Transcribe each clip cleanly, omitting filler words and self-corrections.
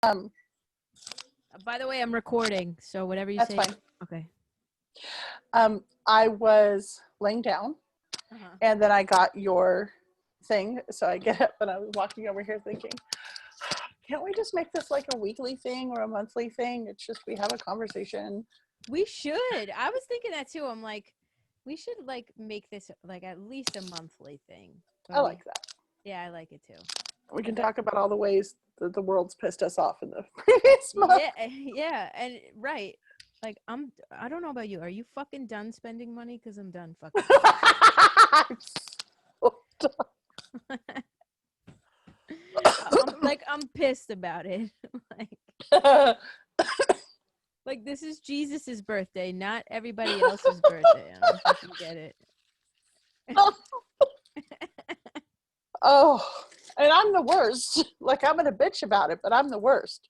By the way, I'm recording, so whatever you say. That's fine. Okay. I was laying down, and then I got your thing, so I get up and I was walking over here thinking, can't we just make this like a weekly thing or a monthly thing? It's just we have a conversation. We should. I was thinking that too. I'm like, we should like make this like at least a monthly thing. I like that. Yeah, I like it too. We can talk about all the ways that the world's pissed us off in the previous month. Yeah, and right. Like I don't know about you. Are you fucking done spending money? Because I'm done fucking. I'm so done. I'm pissed about it. Like this is Jesus's birthday, not everybody else's birthday. I don't know if you get it. Oh, and I'm the worst. Like I'm gonna bitch about it, but I'm the worst.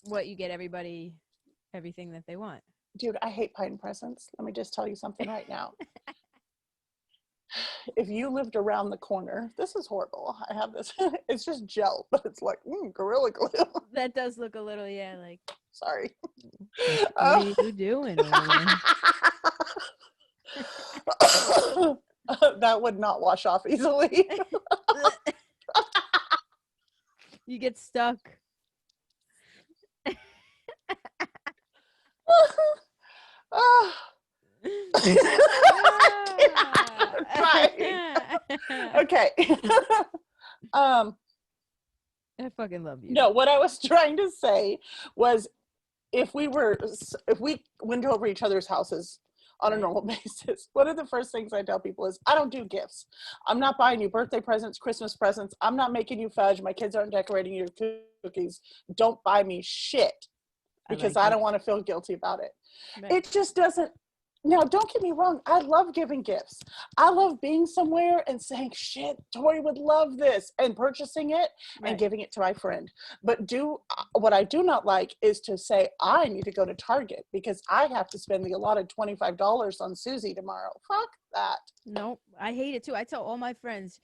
What, you get everybody everything that they want? Dude, I hate buying presents. Let me just tell you something right now. If you lived around the corner, this is horrible. I have this. It's just gel, but it's like Gorilla Glue. That does look a little, yeah, like. Sorry. What are you doing over there? That would not wash off easily. You get stuck. Okay. I fucking love you. No, what I was trying to say was if we went over each other's houses on a normal basis, one of the first things I tell people is I don't do gifts. I'm not buying you birthday presents, Christmas presents. I'm not making you fudge. My kids aren't decorating your cookies. Don't buy me shit because I don't want to feel guilty about it. Right. It just doesn't. Now, don't get me wrong. I love giving gifts. I love being somewhere and saying, shit, Tori would love this, and purchasing it and giving it to my friend. But what I do not like is to say, I need to go to Target because I have to spend the allotted $25 on Susie tomorrow. Fuck that. Nope. I hate it too. I tell all my friends,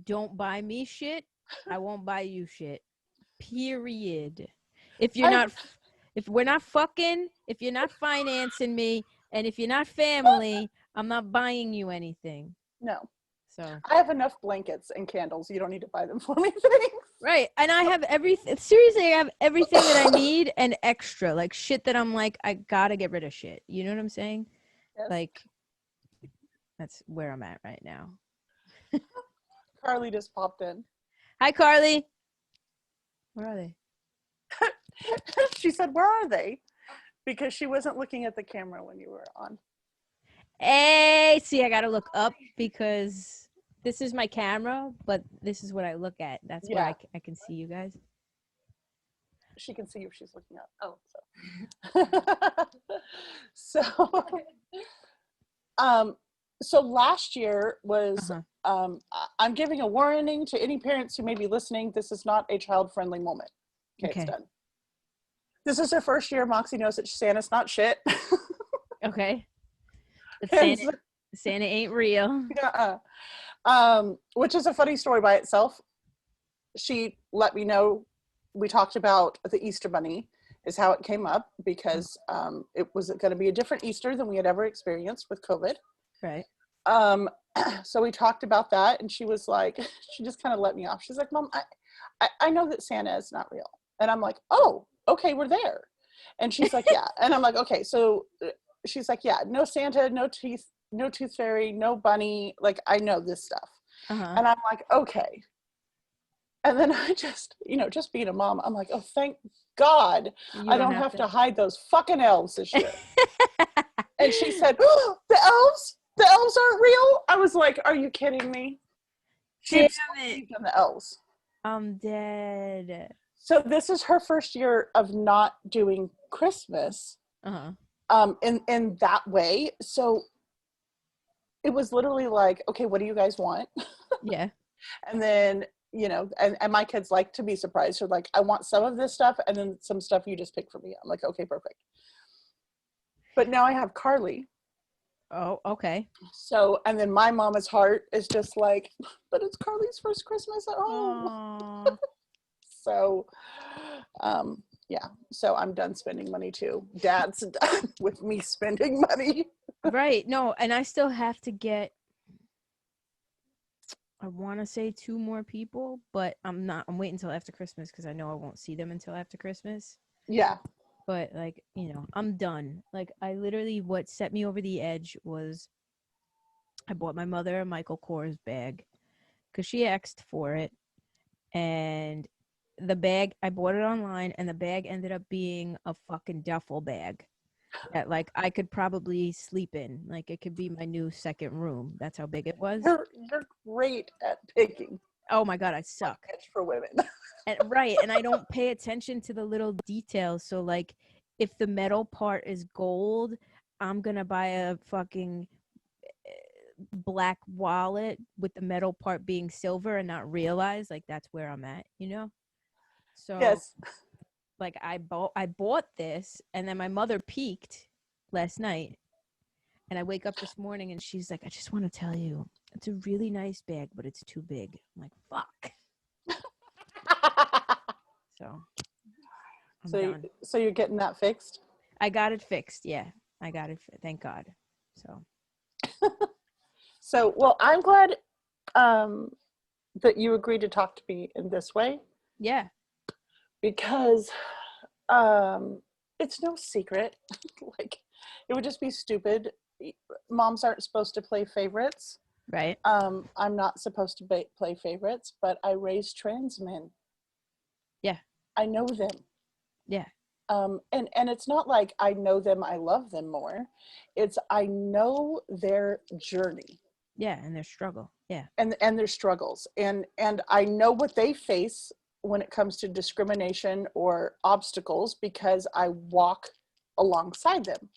don't buy me shit. I won't buy you shit. Period. If we're not fucking, if you're not financing me, and if you're not family, I'm not buying you anything. No. So I have enough blankets and candles. You don't need to buy them for me. Thanks. Right. And I have everything. Seriously, I have everything that I need and extra. Like shit that I'm like, I gotta get rid of shit. You know what I'm saying? Yes. Like, that's where I'm at right now. Carly just popped in. Hi, Carly. Where are they? She said, where are they? Because she wasn't looking at the camera when you were on. Hey, see, I got to look up because this is my camera, but this is what I look at. That's where I can see you guys. She can see you if she's looking up. Oh, so last year was, I'm giving a warning to any parents who may be listening. This is not a child-friendly moment. Okay, it's done. This is her first year. Moxie knows that Santa's not shit. Okay. Santa ain't real. Which is a funny story by itself. She let me know, we talked about the Easter Bunny is how it came up because it was going to be a different Easter than we had ever experienced with COVID. Right. So we talked about that and she was like, she just kind of let me off. She's like, Mom, I know that Santa is not real. And I'm like, oh, okay, we're there. And she's like, yeah. And I'm like, okay. So she's like, yeah, no Santa, no tooth fairy, no bunny. Like, I know this stuff. And I'm like, okay. And then I just, just being a mom, I'm like, oh, thank God I don't have to hide those fucking elves this year. And she said, oh, the elves aren't real. I was like, are you kidding me? She believed in the elves. I'm dead. So this is her first year of not doing Christmas in that way. So it was literally like, okay, what do you guys want? Yeah. And then, and my kids like to be surprised. So like, I want some of this stuff and then some stuff you just pick for me. I'm like, okay, perfect. But now I have Carly. Oh, okay. So, and then my mama's heart is just like, but it's Carly's first Christmas at home. So Yeah, so I'm done spending money too. Dad's done with me spending money. Right. No, and I still have to get, I want to say 2 more people, but I'm waiting until after Christmas because I know I won't see them until after Christmas. Yeah. But like, I'm done. Like, I literally, what set me over the edge was I bought my mother a Michael Kors bag because she asked for it. And the bag, I bought it online, and the bag ended up being a fucking duffel bag that like I could probably sleep in. Like, it could be my new second room. That's how big it was. You're great at picking. Oh my God, I suck. For women. And right, and I don't pay attention to the little details. So like, if the metal part is gold, I'm gonna buy a fucking black wallet with the metal part being silver and not realize like that's where I'm at, So Yes. like I bought this, and then my mother peeked last night, and I wake up this morning and she's like, I just want to tell you, it's a really nice bag, but it's too big. I'm like, fuck. So I'm done. So you're getting that fixed? I got it fixed. Yeah, I got it. Thank God. So. So, well, I'm glad that you agreed to talk to me in this way. Yeah. Because it's no secret. Like, it would just be stupid. Moms aren't supposed to play favorites. Right. I'm not supposed to play favorites, but I raised trans men. Yeah. I know them. Yeah. And it's not like I know them, I love them more. It's I know their journey. Yeah, and their struggle. Yeah. And their struggles. And I know what they face when it comes to discrimination or obstacles because I walk alongside them.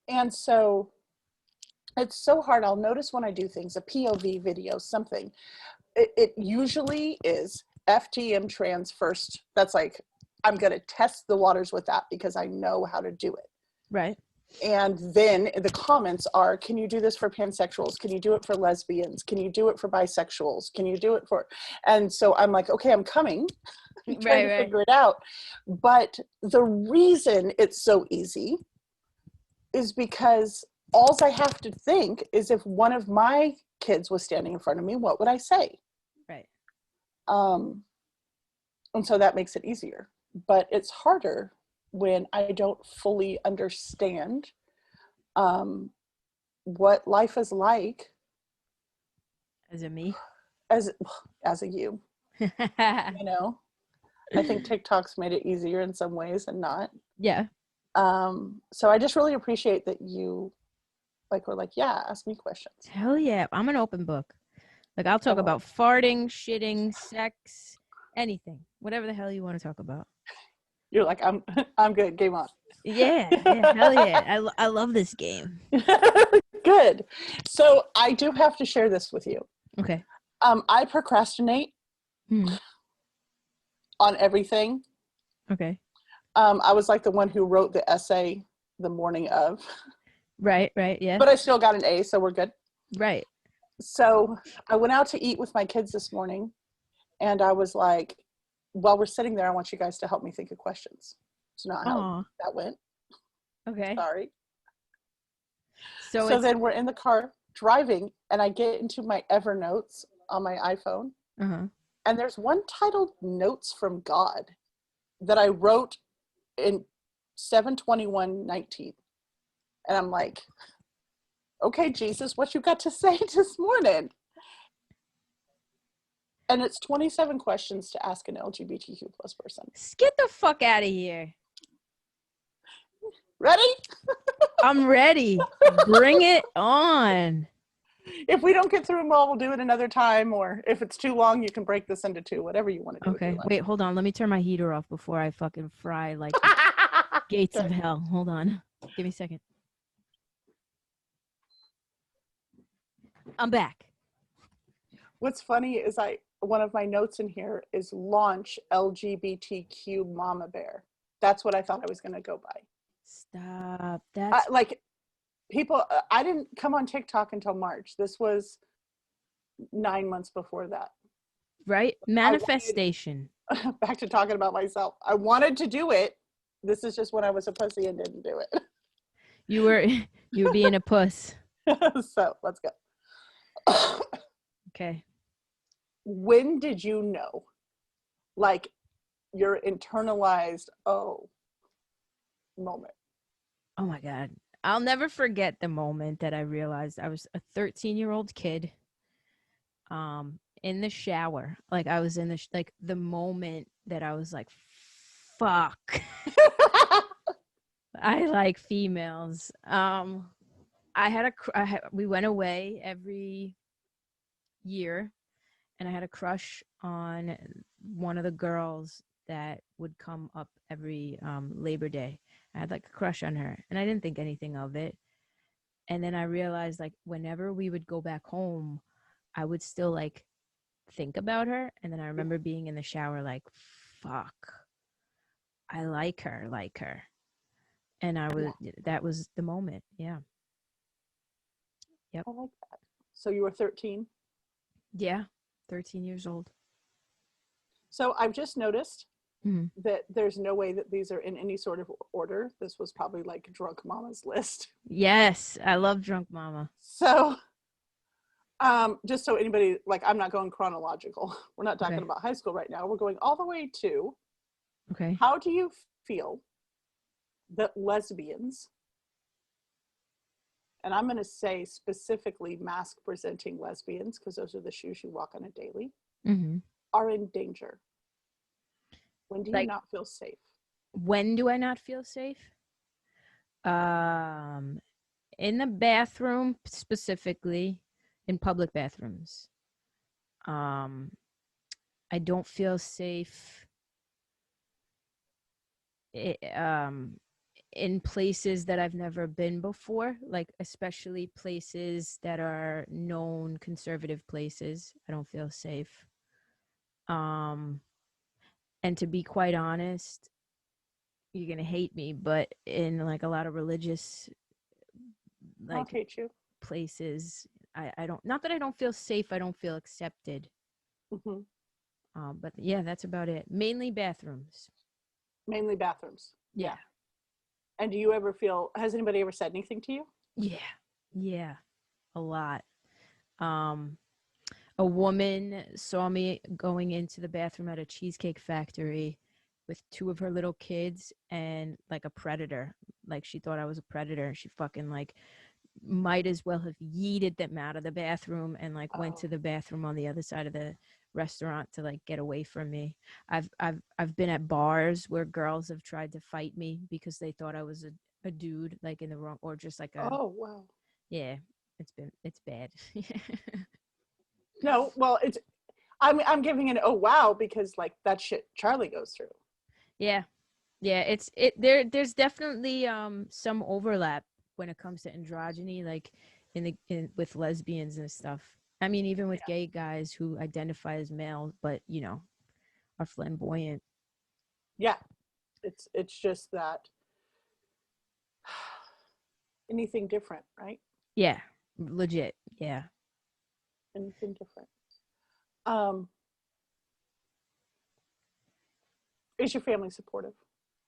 And so it's so hard. I'll notice when I do things, a POV video, something, it usually is FTM trans first. That's like, I'm going to test the waters with that because I know how to do it. Right. And then the comments are, can you do this for pansexuals? Can you do it for lesbians? Can you do it for bisexuals? Can you do it for, and so I'm like, okay, I'm coming. I'm trying to figure it out. But the reason it's so easy is because all I have to think is if one of my kids was standing in front of me, what would I say? Right. And so that makes it easier. But it's harder when I don't fully understand what life is like. As a me? As a you. I think TikTok's made it easier in some ways and not. Yeah. So I just really appreciate that you were like, yeah, ask me questions. Hell yeah. I'm an open book. Like, I'll talk about farting, shitting, sex, anything. Whatever the hell you want to talk about. You're like, I'm good. Game on. Yeah, hell yeah. I love this game. Good. So I do have to share this with you. Okay. I procrastinate on everything. Okay. I was like the one who wrote the essay the morning of. Right, yeah. But I still got an A, so we're good. Right. So I went out to eat with my kids this morning, and I was like, while we're sitting there, I want you guys to help me think of questions. It's not how that went. Okay. Sorry. So then we're in the car driving, and I get into my Evernotes on my iPhone, and there's one titled Notes from God that I wrote in 7/21/19. And I'm like, okay, Jesus, what you got to say this morning? And it's 27 questions to ask an LGBTQ plus person. Get the fuck out of here. Ready? I'm ready. Bring it on. If we don't get through them all, we'll do it another time. Or if it's too long, you can break this into 2, whatever you want to do. Okay, wait, hold on. Let me turn my heater off before I fucking fry like gates of hell. Hold on. Give me a second. I'm back. What's funny is one of my notes in here is launch LGBTQ Mama Bear. That's what I thought I was going to go by. Stop. That's people. I didn't come on TikTok until March. This was 9 months before that. Right? Manifestation. back to talking about myself. I wanted to do it. This is just when I was a pussy and didn't do it. You were being a puss. So let's go. Okay. When did you know, like, your internalized moment? Oh my God. I'll never forget the moment that I realized I was a 13-year-old kid in the shower. Like I was in the moment that I was like, fuck. I like females. We went away every year, and I had a crush on one of the girls that would come up every Labor Day. I had like a crush on her, and I didn't think anything of it. And then I realized, like, whenever we would go back home, I would still like think about her. And then I remember being in the shower like, fuck, I like her. And that was the moment. Yeah. Yep. I like that. So you were 13? Yeah. 13 years old. So I've just noticed that there's no way that these are in any sort of order. This was probably like Drunk Mama's list. Yes. I love Drunk Mama. So just so anybody, like, I'm not going chronological. We're not talking about high school right now. We're going all the way to, how do you feel that lesbians, and I'm going to say specifically mask presenting lesbians, because those are the shoes you walk on a daily, are in danger? When do you not feel safe? When do I not feel safe? In the bathroom, specifically in public bathrooms. I don't feel safe in places that I've never been before, like especially places that are known conservative places. I don't feel safe. And to be quite honest, you're gonna hate me, but in like a lot of religious I'll hate you. places, I don't, not that I don't feel safe, I don't feel accepted. But yeah, that's about it. Mainly bathrooms. Mainly bathrooms. Yeah. And do you ever feel, has anybody ever said anything to you? Yeah, a lot. A woman saw me going into the bathroom at a cheesecake factory with two of her little kids and like a predator. Like she thought I was a predator. She fucking like might as well have yeeted them out of the bathroom and like went to the bathroom on the other side of the restaurant to like get away from me. I've been at bars where girls have tried to fight me because they thought I was a dude, like in the wrong, or just like a yeah, it's bad. No, well, I'm giving it oh wow because like that shit Charlie goes through. Yeah, there's definitely some overlap when it comes to androgyny, like with lesbians and stuff. I mean, even with gay guys who identify as male, but you know, are flamboyant. Yeah, it's just that anything different, right? Yeah, legit. Yeah. Anything different. Is your family supportive?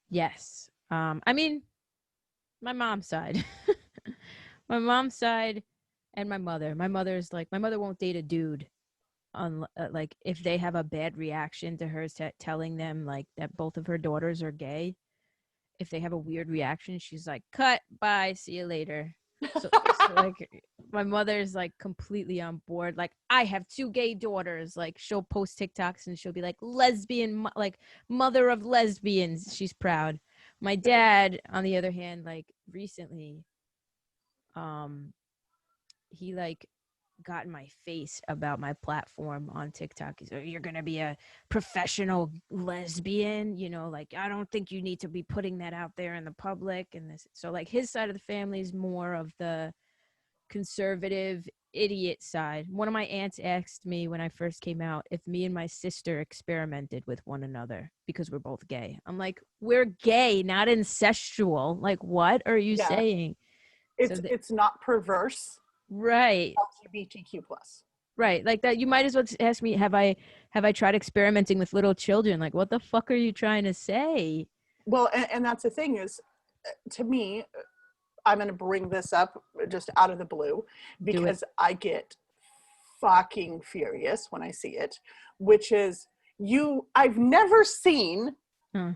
Yes. I mean, my mom's side. My mom's side and my mother. My mother's like, my mother won't date a dude like if they have a bad reaction to her telling them like that both of her daughters are gay. If they have a weird reaction, she's like, cut, bye, see you later. So like my mother's like completely on board. Like I have two gay daughters. Like she'll post TikToks and she'll be like lesbian, like mother of lesbians. She's proud. My dad, on the other hand, like recently, he like got in my face about my platform on TikTok. He's like, you're gonna be a professional lesbian, you know, like I don't think you need to be putting that out there in the public. And this, so like his side of the family is more of the conservative idiot side. One of my aunts asked me when I first came out if me and my sister experimented with one another because we're both gay. I'm like, we're gay, not incestual. Like, what are you saying? It's not perverse. Right. LGBTQ plus. Right. Like that. You might as well ask me, have I tried experimenting with little children? Like, what the fuck are you trying to say? Well, and that's the thing is, to me, I'm going to bring this up just out of the blue Do it. because I get fucking furious when I see it, which is I've never seen Huh.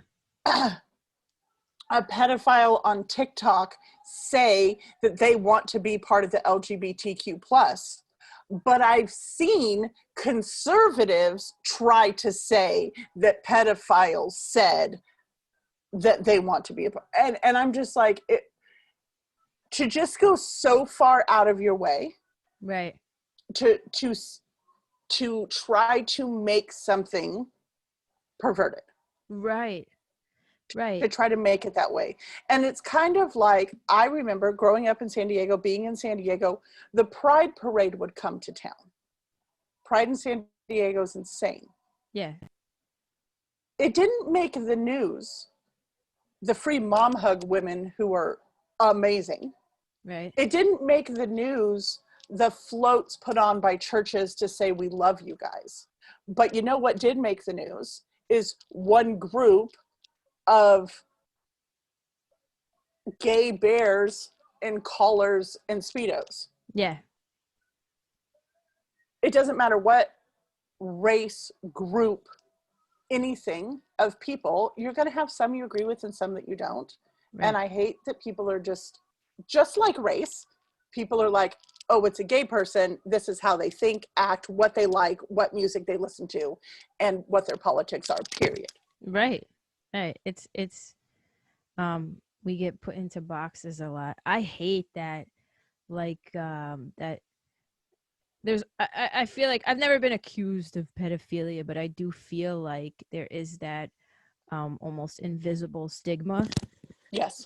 a pedophile on TikTok say that they want to be part of the LGBTQ plus, but I've seen conservatives try to say that pedophiles said that they want to be a part. And I'm just like, to just go so far out of your way, Right. to try to make something perverted, Right. to Right. try to make it that way. And it's kind of like, I remember growing up in San Diego, being in San Diego, the Pride Parade would come to town. Pride in San Diego is insane. Yeah. It didn't make the news, the free mom hug women who were amazing. Right. It didn't make the news, the floats put on by churches to say we love you guys. But you know what did make the news is one group of gay bears in collars and Speedos. Yeah. It doesn't matter what race, group, anything of people, you're going to have some you agree with and some that you don't. Right. And I hate that people are just like race. People are like, oh, it's a gay person. This is how they think, act, what they like, what music they listen to, and what their politics are, period. Right. Right. It's we get put into boxes a lot. I hate that. Like that there's I feel like I've never been accused of pedophilia, but I do feel like there is that almost invisible stigma, Yes.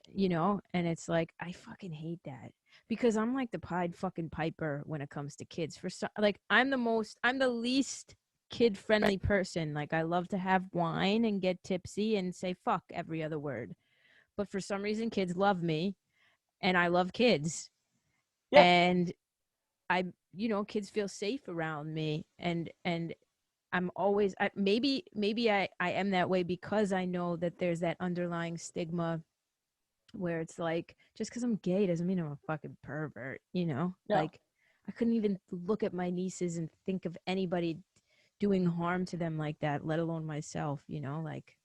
you know, and it's like I fucking hate that because I'm like the Pied fucking Piper when it comes to kids. For some, like I'm the least kid friendly person. Like I love to have wine and get tipsy and say fuck every other word. But for some reason kids love me and I love kids. Yeah. And I, you know, kids feel safe around me and I'm always maybe I am that way because I know that there's that underlying stigma where it's like just because I'm gay doesn't mean I'm a fucking pervert, you know? No. Like I couldn't even look at my nieces and think of anybody doing harm to them like that, let alone myself, you know? Like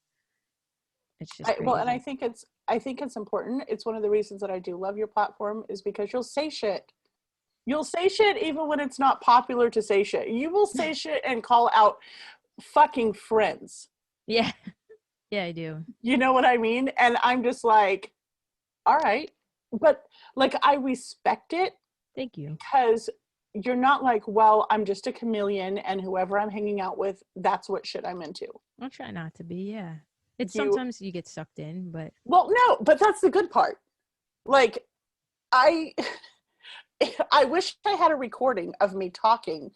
it's just crazy. Well, and I think it's important. It's one of the reasons that I do love your platform is because you'll say shit. You'll say shit even when it's not popular to say shit. You will say shit and call out fucking friends. Yeah. Yeah, I do. You know what I mean? And I'm just like, all right. But like, I respect it. Thank you. Because you're not like, well, I'm just a chameleon and whoever I'm hanging out with, that's what shit I'm into. I'll try not to be, yeah. It's sometimes you get sucked in, but. Well, no, but that's the good part. Like, I wish I had a recording of me talking,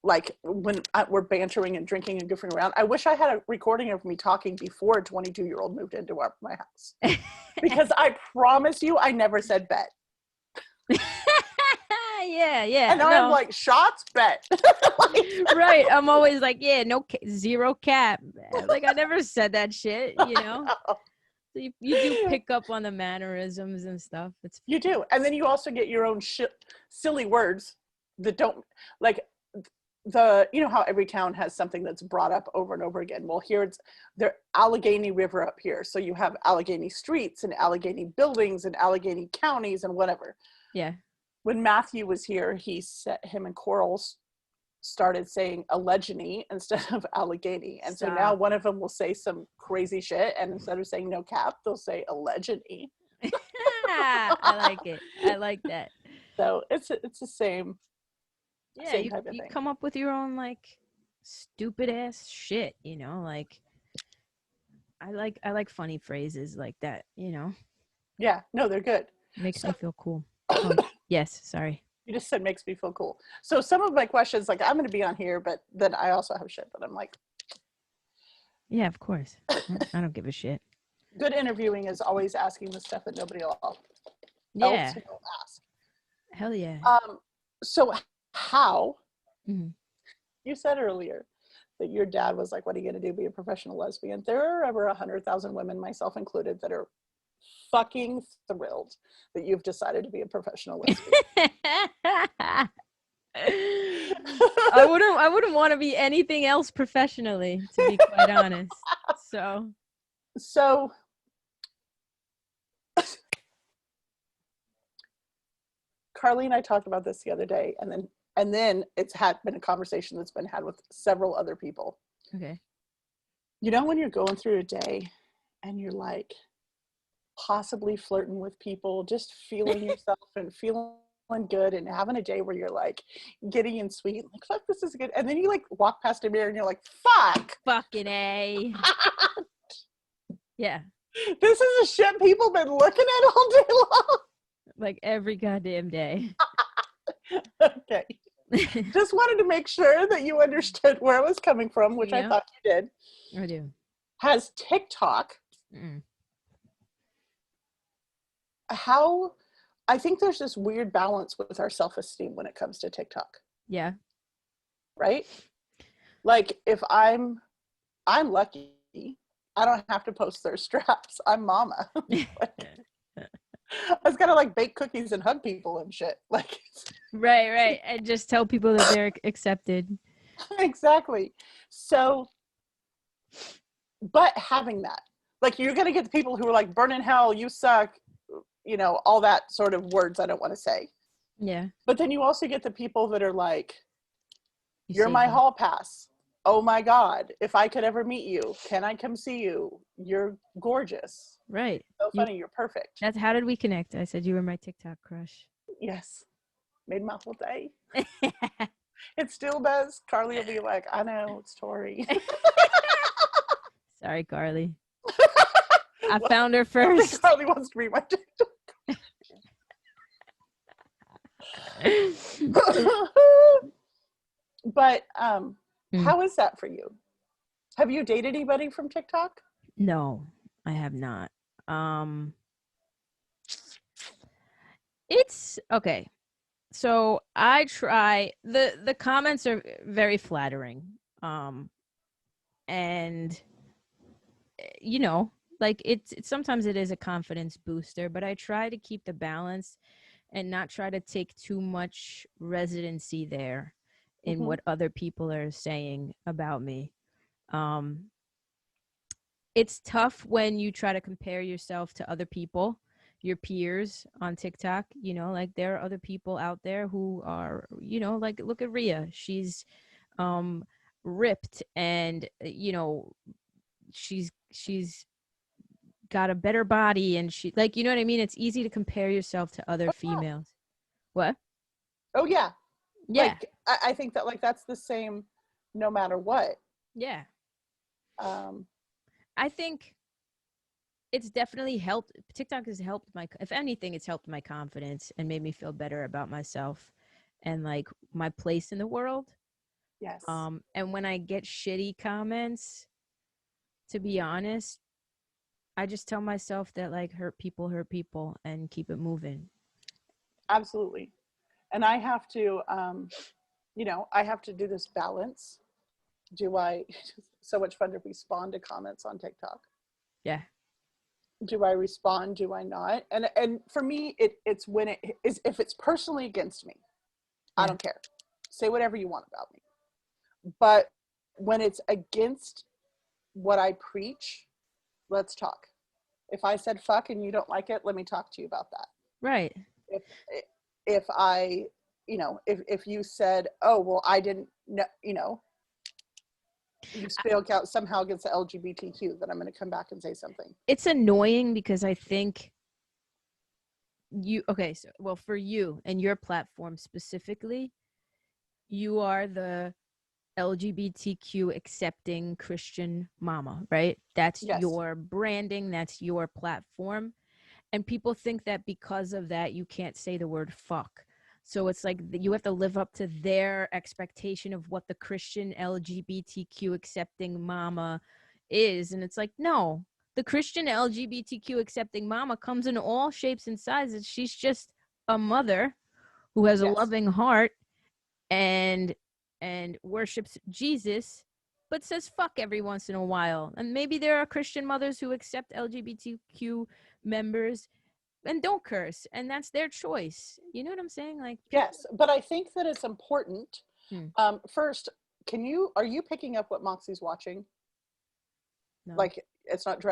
like when we're bantering and drinking and goofing around. I wish I had a recording of me talking before a 22-year-old moved into my house. Because I promise you, I never said bet. Yeah. And I'm like, shots bet. Like, right. I'm always like, yeah, zero cap. Like, I never said that shit, you know? So you do pick up on the mannerisms and stuff. You do. And then you also get your own silly words that don't, like, you know how every town has something that's brought up over and over again. Well, here it's the Allegheny River up here. So you have Allegheny streets and Allegheny buildings and Allegheny counties and whatever. Yeah. When Matthew was here, him and Coral started saying Allegheny instead of Allegheny. And so now one of them will say some crazy shit. And instead of saying no cap, they'll say Allegheny. I like it. I like that. So it's the same. Yeah, same type of you thing. come up with your own like stupid ass shit, you know, like I like funny phrases like that, you know. Yeah, no, they're good. Makes me feel cool. Oh, yes, sorry. You just said makes me feel cool. So some of my questions, like I'm going to be on here, but then I also have shit that I'm like. Yeah, of course. I don't give a shit. Good interviewing is always asking the stuff that nobody else will ask. Hell yeah. So how Mm-hmm. You said earlier that your dad was like, what are you going to do, be a professional lesbian? There are over 100,000 women, myself included, that are fucking thrilled that you've decided to be a professional lesbian. I wouldn't want to be anything else professionally, to be quite honest. So Carly and I talked about this the other day, and then it's been a conversation that's been had with several other people. Okay. You know, when you're going through a day and you're like possibly flirting with people, just feeling yourself and feeling good and having a day where you're like giddy and sweet, like, fuck, this is good. And then you like walk past a mirror and you're like, fuck. Fucking A. Yeah. This is the shit people been looking at all day long. Like every goddamn day. Okay. Just wanted to make sure that you understood where I was coming from, which I thought you did. I do. Has TikTok, I think there's this weird balance with our self-esteem when it comes to TikTok. Yeah. Right? Like if I'm lucky, I don't have to post their straps. I'm mama. I was gonna like bake cookies and hug people and shit. Like right. And just tell people that they're accepted. Exactly. So, but having that, like, you're gonna get the people who are like, burn in hell, you suck, you know, all that sort of words I don't want to say. Yeah. But then you also get the people that are like, you're my hall pass. Oh my God, if I could ever meet you, can I come see you? You're gorgeous. Right. So funny, you're perfect. That's how did we connect? I said you were my TikTok crush. Yes. Made my whole day. It still does. Carly will be like, I know, it's Tori. Sorry, Carly. I found her first. Carly wants to be my TikTok. But how is that for you? Have you dated anybody from TikTok? No, I have not. It's okay. So I try the comments are very flattering. And you know, like it's sometimes it is a confidence booster, but I try to keep the balance and not try to take too much residency there in what other people are saying about me. It's tough when you try to compare yourself to other people, your peers on TikTok. You know, like there are other people out there who are, you know, like look at Rhea. She's ripped and, you know, she's got a better body and she, like, you know what I mean? It's easy to compare yourself to other females. What? Oh, yeah. Yeah. Like, I think that, like, that's the same no matter what. Yeah. I think it's definitely helped. TikTok has helped if anything, it's helped my confidence and made me feel better about myself and like my place in the world. Yes. And when I get shitty comments, to be honest, I just tell myself that like hurt people and keep it moving. Absolutely. And I have to, you know, I have to do this balance. So much fun to respond to comments on TikTok. Yeah. Do I respond? Do I not? And for me, it's when it is, if it's personally against me, I don't care. Say whatever you want about me. But when it's against what I preach, let's talk. If I said fuck and you don't like it, let me talk to you about that. Right. If I, you know, if you said, oh, well, I didn't know, you know, you spoke out somehow against the LGBTQ, then I'm going to come back and say something. It's annoying because I think for you and your platform specifically, you are the LGBTQ accepting Christian mama, right? That's your branding, that's your platform. And people think that because of that, you can't say the word fuck. So it's like you have to live up to their expectation of what the Christian LGBTQ accepting mama is. And it's like, no, the Christian LGBTQ accepting mama comes in all shapes and sizes. She's just a mother who has a loving heart and and worships Jesus, but says fuck every once in a while. And maybe there are Christian mothers who accept LGBTQ members and don't curse, and that's their choice. You know what I'm saying? Like, yes, but I think that it's important. Hmm. First, are you picking up what Moxie's watching? No. Like, it's not,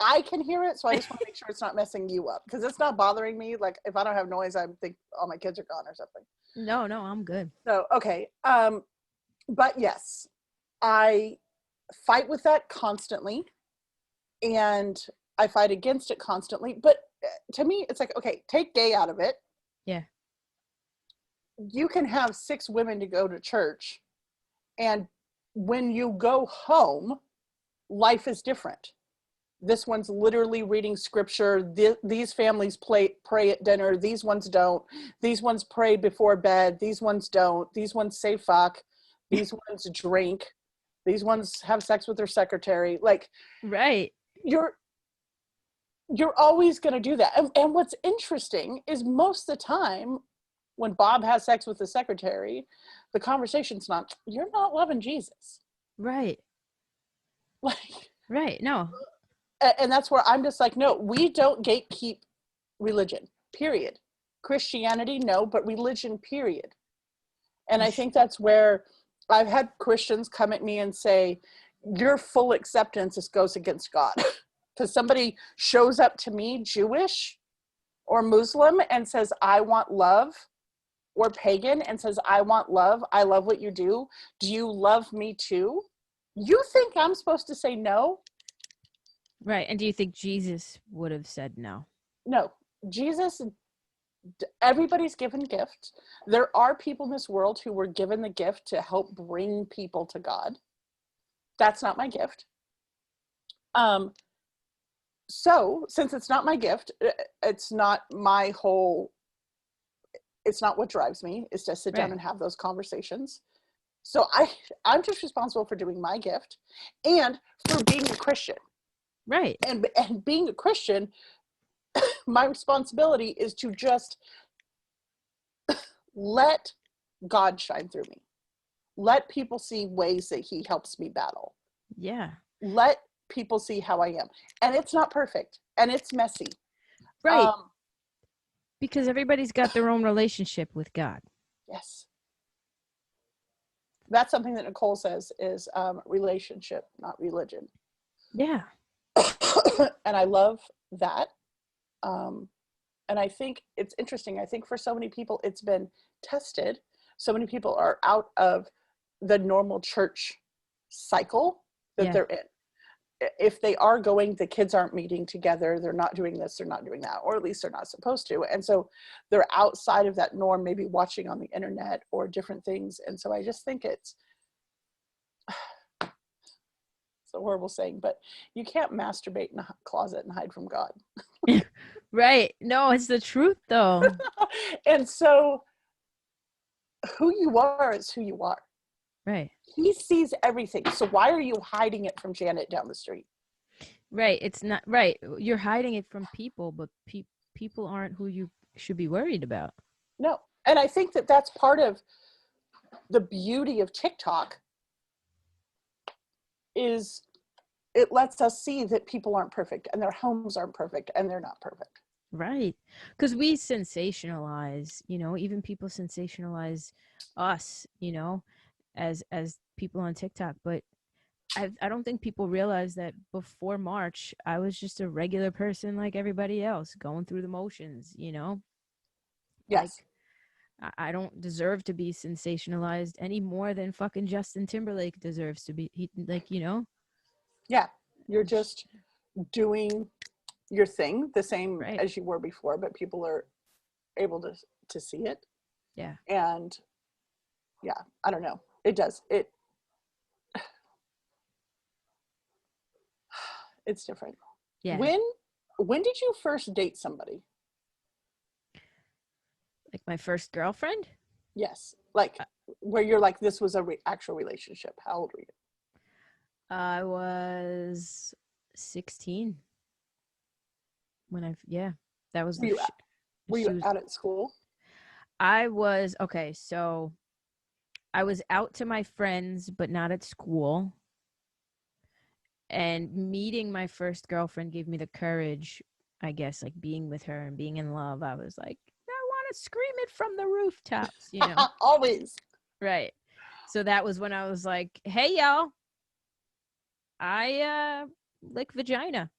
I can hear it, so I just want to make sure it's not messing you up, because it's not bothering me. Like, if I don't have noise, I think all my kids are gone or something. No, I'm good. So, okay. But yes, I fight with that constantly, and I fight against it constantly. But to me, it's like, okay, take gay out of it. Yeah. You can have 6 women to go to church, and when you go home, life is different. This one's literally reading scripture. These families pray at dinner. These ones don't. These ones pray before bed. These ones don't. These ones say fuck. These ones drink. These ones have sex with their secretary. Like, right. You're always going to do that. And what's interesting is most of the time when Bob has sex with the secretary, the conversation's not, you're not loving Jesus. Right. Like, right. No. And that's where I'm just like, no, we don't gatekeep religion, period. Christianity, no, but religion, period. And I think that's where I've had Christians come at me and say, your full acceptance goes against God. Because somebody shows up to me, Jewish or Muslim, and says, I want love, or pagan, and says, I want love. I love what you do. Do you love me too? You think I'm supposed to say no? Right. And do you think Jesus would have said no? No. Jesus, everybody's given gifts. There are people in this world who were given the gift to help bring people to God. That's not my gift. So since it's not my gift, it's not what drives me, is to sit down and have those conversations. So I'm just responsible for doing my gift and for being a Christian. Right. And being a Christian, my responsibility is to just let God shine through me. Let people see ways that he helps me battle. Yeah. Let people see how I am. And it's not perfect. And it's messy. Right. Because everybody's got their own relationship with God. Yes. That's something that Nicole says is relationship, not religion. Yeah. And I love that. And I think it's interesting. I think for so many people, it's been tested. So many people are out of the normal church cycle that they're in. If they are going, the kids aren't meeting together. They're not doing this. They're not doing that. Or at least they're not supposed to. And so they're outside of that norm, maybe watching on the internet or different things. And so I just think it's a horrible saying, but you can't masturbate in a closet and hide from God. Right. No, it's the truth though. And so who you are is who you are. Right. He sees everything. So why are you hiding it from Janet down the street? Right. It's not right. You're hiding it from people, but people aren't who you should be worried about. No. And I think that that's part of the beauty of TikTok is it lets us see that people aren't perfect and their homes aren't perfect and they're not perfect. Right. Because we sensationalize, even people sensationalize us, as people on TikTok. But I don't think people realize that before March, I was just a regular person like everybody else, going through the motions, Yes. Like, I don't deserve to be sensationalized any more than fucking Justin Timberlake deserves to be. Yeah. You're just doing your thing the same as you were before, but people are able to see it. Yeah. And yeah, I don't know. It does. It's different. Yeah. When did you first date somebody? Like my first girlfriend? Yes. Like where you're like, this was a actual relationship. How old were you? I was 16 when that was were you out at school? I was, okay, so I was out to my friends, but not at school. And meeting my first girlfriend gave me the courage, I guess, like being with her and being in love. I was like, I want to scream it from the rooftops, you know? Always. Right. So that was when I was like, hey, y'all, I lick vagina.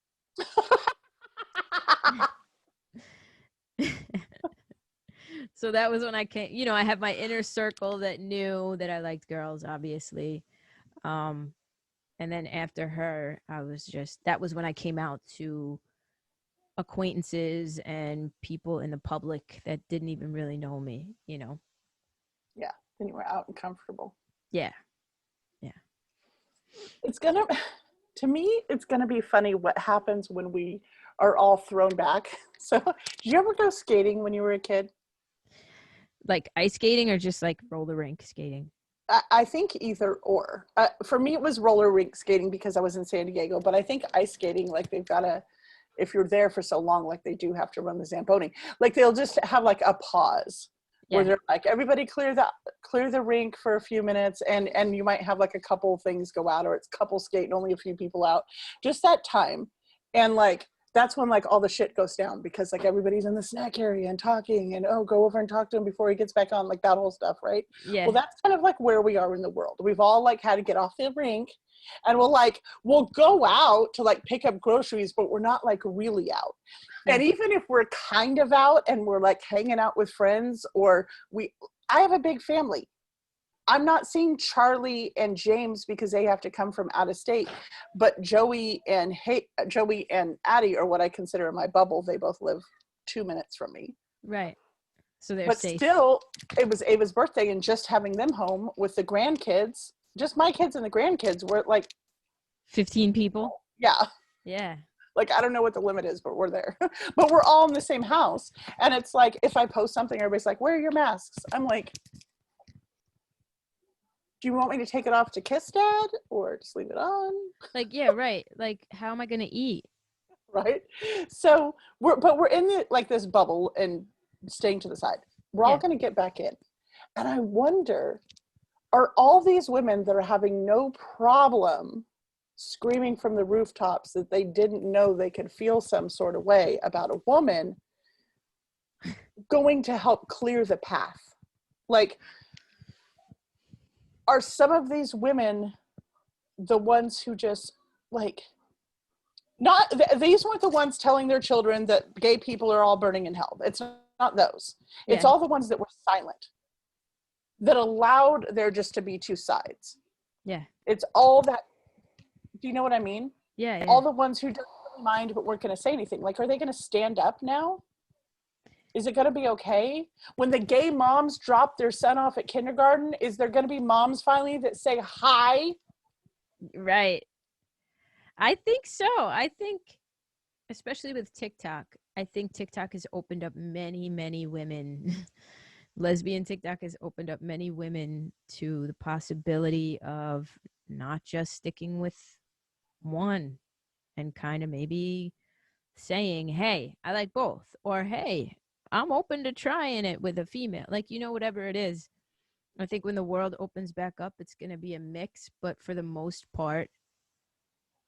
So that was when I came, you know, I have my inner circle that knew that I liked girls, obviously. And then after her, I was just, that was when I came out to acquaintances and people in the public that didn't even really know me, you know? Yeah. Then you were out and comfortable. Yeah. Yeah. It's gonna, to me, it's gonna be funny what happens when we are all thrown back. So, did you ever go skating when you were a kid? Like ice skating or just like roller rink skating? I think either or. For me, it was roller rink skating because I was in San Diego, but I think ice skating, like they've got to, if you're there for so long, like they do have to run the Zamboni. Like they'll just have like a pause where Yeah. they're like, everybody clear the rink for a few minutes, and you might have like a couple things go out, or it's couple skate and only a few people out. Just that time. And like that's when like all the shit goes down because like everybody's in the snack area and talking and go over and talk to him before he gets back on, like that whole stuff, right? Yeah. Well, that's kind of like where we are in the world. We've all like had to get off the rink, and we'll go out to like pick up groceries, but we're not like really out. Yeah. And even if we're kind of out and we're like hanging out with friends, or I have a big family. I'm not seeing Charlie and James because they have to come from out of state, but Joey and Addie are what I consider my bubble. They both live 2 minutes from me. Right. So they're But safe. still, it was Ava's birthday, and just having them home with the grandkids, just my kids and the grandkids, were like 15 people? Yeah. Yeah. Like, I don't know what the limit is, but we're there. But we're all in the same house. And it's like, if I post something, everybody's like, where are your masks? I'm like, do you want me to take it off to kiss Dad or just leave it on? Like, yeah, right. Like, how am I going to eat? Right? So we're in this bubble and staying to the side. We're all Yeah. going to get back in. And I wonder, are all these women that are having no problem screaming from the rooftops that they didn't know they could feel some sort of way about a woman going to help clear the path? Like, are some of these women the ones who just like these weren't the ones telling their children that gay people are all burning in hell? It's not those. It's Yeah. all the ones that were silent, that allowed there just to be two sides. Yeah. It's all that. Do you know what I mean? Yeah. Yeah. All the ones who don't really mind but weren't going to say anything. Like, are they going to stand up now? Is it going to be okay? When the gay moms drop their son off at kindergarten, is there going to be moms finally that say hi? Right. I think so. I think, especially with TikTok, I think TikTok has opened up many, many women. Lesbian TikTok has opened up many women to the possibility of not just sticking with one and kind of maybe saying, hey, I like both, or hey, I'm open to trying it with a female, like, you know, whatever it is. I think when the world opens back up, it's going to be a mix, but for the most part,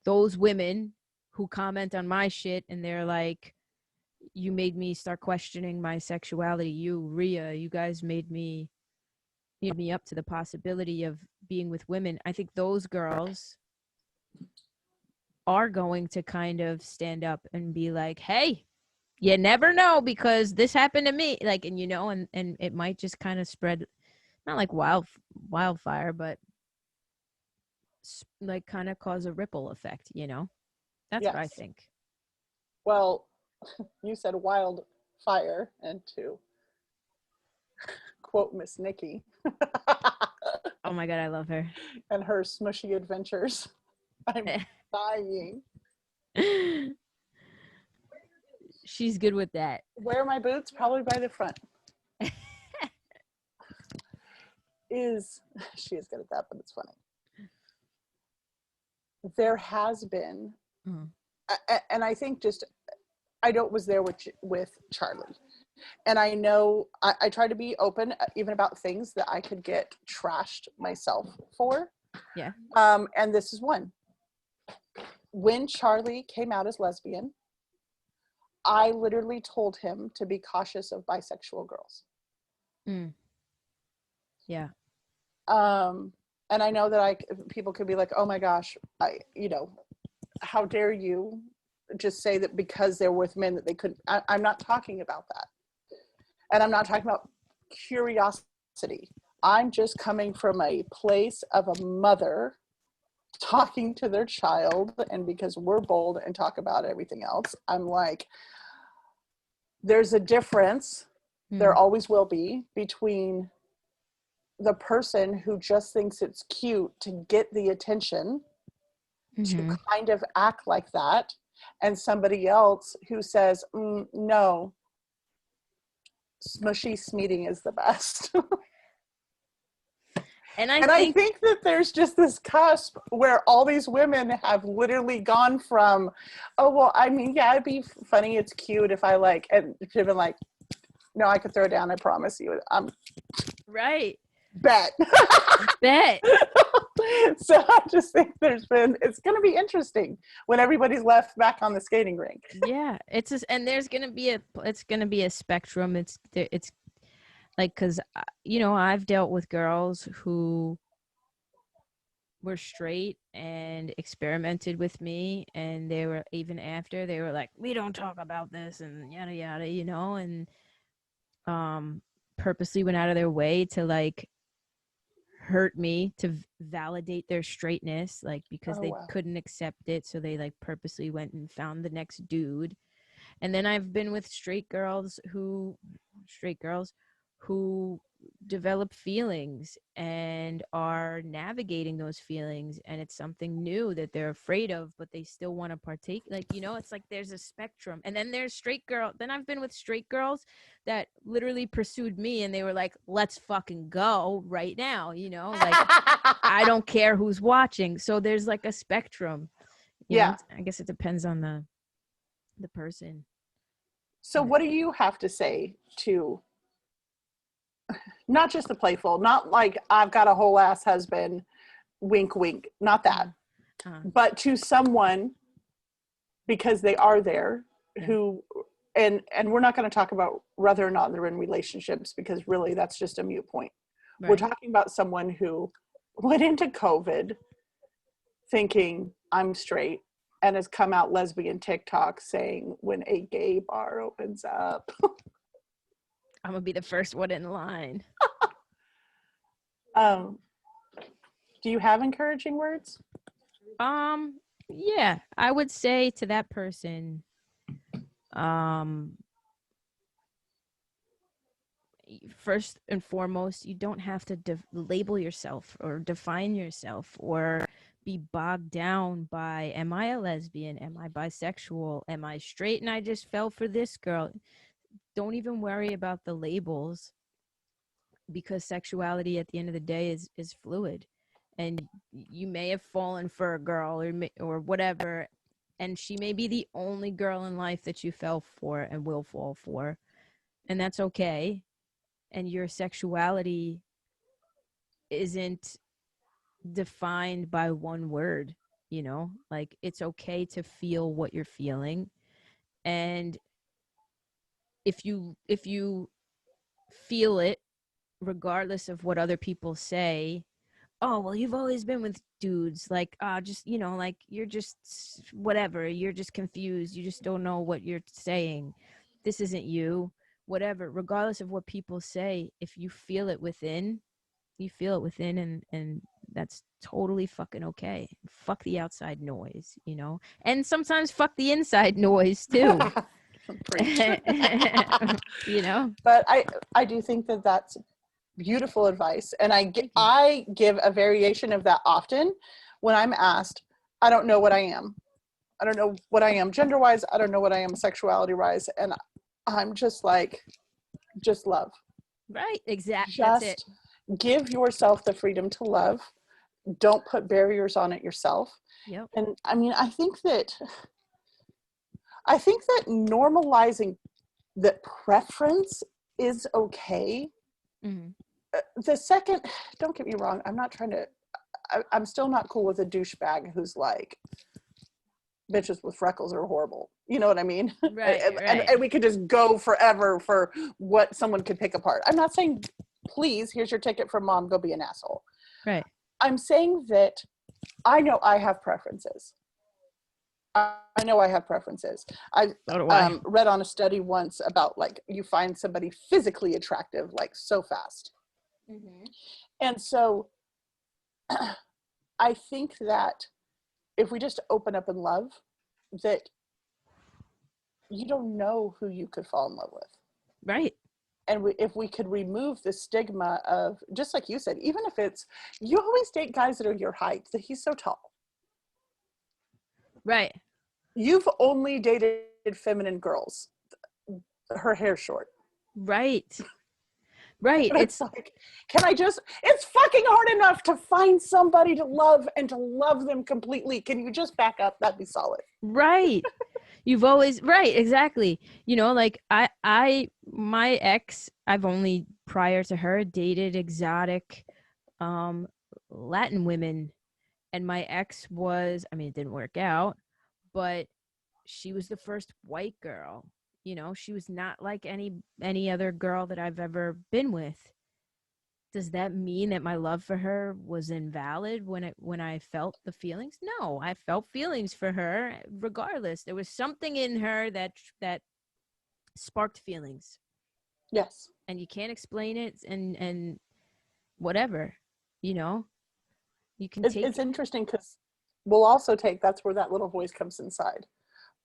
those women who comment on my shit and they're like, you made me start questioning my sexuality, you, Rhea, you guys made me up to the possibility of being with women. I think those girls are going to kind of stand up and be like, hey, you never know because this happened to me, like, and you know, and it might just kind of spread, not like wildfire, but like kind of cause a ripple effect, you know. That's what I Yes. think. Well, you said wildfire, and to quote Miss Nikki Oh my god, I love her. and her smushy adventures, I'm dying. She's good with that. Where are my boots? Probably by the front. She is good at that, but it's funny. There has been, and I think just, I was there with Charlie, And I know I try to be open even about things that I could get trashed myself for. Yeah. And this is one. When Charlie came out as lesbian, I literally told him to be cautious of bisexual girls. Yeah. And I know that people could be like, oh my gosh, how dare you just say that because they're with men that they couldn't. I'm not talking about that. And I'm not talking about curiosity. I'm just coming from a place of a mother talking to their child, and because we're bold and talk about everything else, I'm like, there's a difference, there always will be, between the person who just thinks it's cute to get the attention to kind of act like that, and somebody else who says, no, smushy smeeting is the best. And I think that there's just this cusp where all these women have literally gone from, oh, well, I mean, yeah, it'd be funny, it's cute if I like, and they've been like, no, I could throw it down, I promise you. Right. Bet. Bet. So I just think it's going to be interesting when everybody's left back on the skating rink. Yeah, and there's gonna be a spectrum. It's like, because I've dealt with girls who were straight and experimented with me, and they were, even after, they were like, we don't talk about this and yada yada, and purposely went out of their way to like hurt me, to validate their straightness, like, because they couldn't accept it, so they like purposely went and found the next dude. And then I've been with straight girls who develop feelings and are navigating those feelings, and it's something new that they're afraid of, but they still want to partake. Like, it's like there's a spectrum. And then there's then I've been with straight girls that literally pursued me, and they were like, let's fucking go right now, like, I don't care who's watching. So there's like a spectrum. You know, I guess it depends on the person. So what do you have to say to, not just the playful, not like I've got a whole ass husband, wink, wink, not that, but to someone, because they are there, who, and we're not going to talk about whether or not they're in relationships, because really that's just a moot point. Right. We're talking about someone who went into COVID thinking I'm straight, and has come out lesbian TikTok saying, when a gay bar opens up, I'm gonna be the first one in line. Do you have encouraging words? Yeah, I would say to that person, first and foremost, you don't have to label yourself or define yourself or be bogged down by, am I a lesbian? Am I bisexual? Am I straight and I just fell for this girl? Don't even worry about the labels, because sexuality at the end of the day is fluid, and you may have fallen for a girl or whatever, and she may be the only girl in life that you fell for and will fall for, and that's okay. And your sexuality isn't defined by one word, like, it's okay to feel what you're feeling. And if you feel it, regardless of what other people say, oh, well, you've always been with dudes, like, just, like, you're just whatever, you're just confused, you just don't know what you're saying, this isn't you, whatever, regardless of what people say, if you feel it within, and that's totally fucking okay. Fuck the outside noise, and sometimes fuck the inside noise too. But I do think that that's beautiful advice, and I give a variation of that often when I'm asked, I don't know what I am gender wise, I don't know what I am sexuality wise, and I'm just like, just love. Right, exactly. Just that's it. Give yourself the freedom to love. Don't put barriers on it yourself. Yep. And I mean, I think that normalizing that preference is okay. Mm-hmm. The second, don't get me wrong, I'm still not cool with a douchebag who's like, bitches with freckles are horrible. You know what I mean? Right, and we could just go forever for what someone could pick apart. I'm not saying, please, here's your ticket from mom, go be an asshole. Right. I'm saying that I know I have preferences. I know I have preferences. I read on a study once about like you find somebody physically attractive like so fast. Mm-hmm. And so I think that if we just open up in love, that you don't know who you could fall in love with. Right. And if we could remove the stigma of, just like you said, even if it's, you always date guys that are your height, that he's so tall. Right. You've only dated feminine girls. Her hair's short. Right. Right. It's like, it's fucking hard enough to find somebody to love and to love them completely. Can you just back up? That'd be solid. Right. You've always, right, exactly. You know, like my ex, I've only prior to her dated exotic Latin women. And my ex was, I mean, it didn't work out, but she was the first white girl. You know, she was not like any other girl that I've ever been with. Does that mean that my love for her was invalid when I felt the feelings? No, I felt feelings for her regardless. There was something in her that sparked feelings. Yes. And you can't explain it and whatever, you know. You can it's interesting because we'll also that's where that little voice comes inside.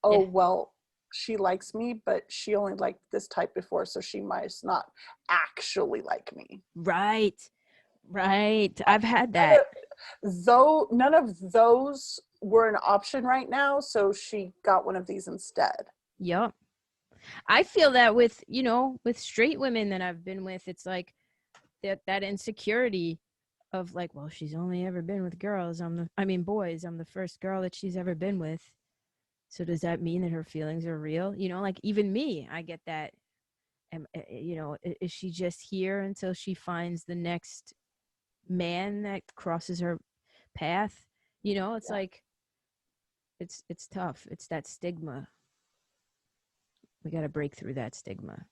Oh, yeah. Well, she likes me, but she only liked this type before, so she might not actually like me. Right. I've had that. Though none of those were an option right now, so she got one of these instead. Yep. I feel that with straight women that I've been with, it's like that insecurity of like, well, she's only ever been with boys. I'm the first girl that she's ever been with. So does that mean that her feelings are real? You know, like even me, I get that. You know, is she just here until she finds the next man that crosses her path? You know, it's like, it's tough. It's that stigma. We got to break through that stigma.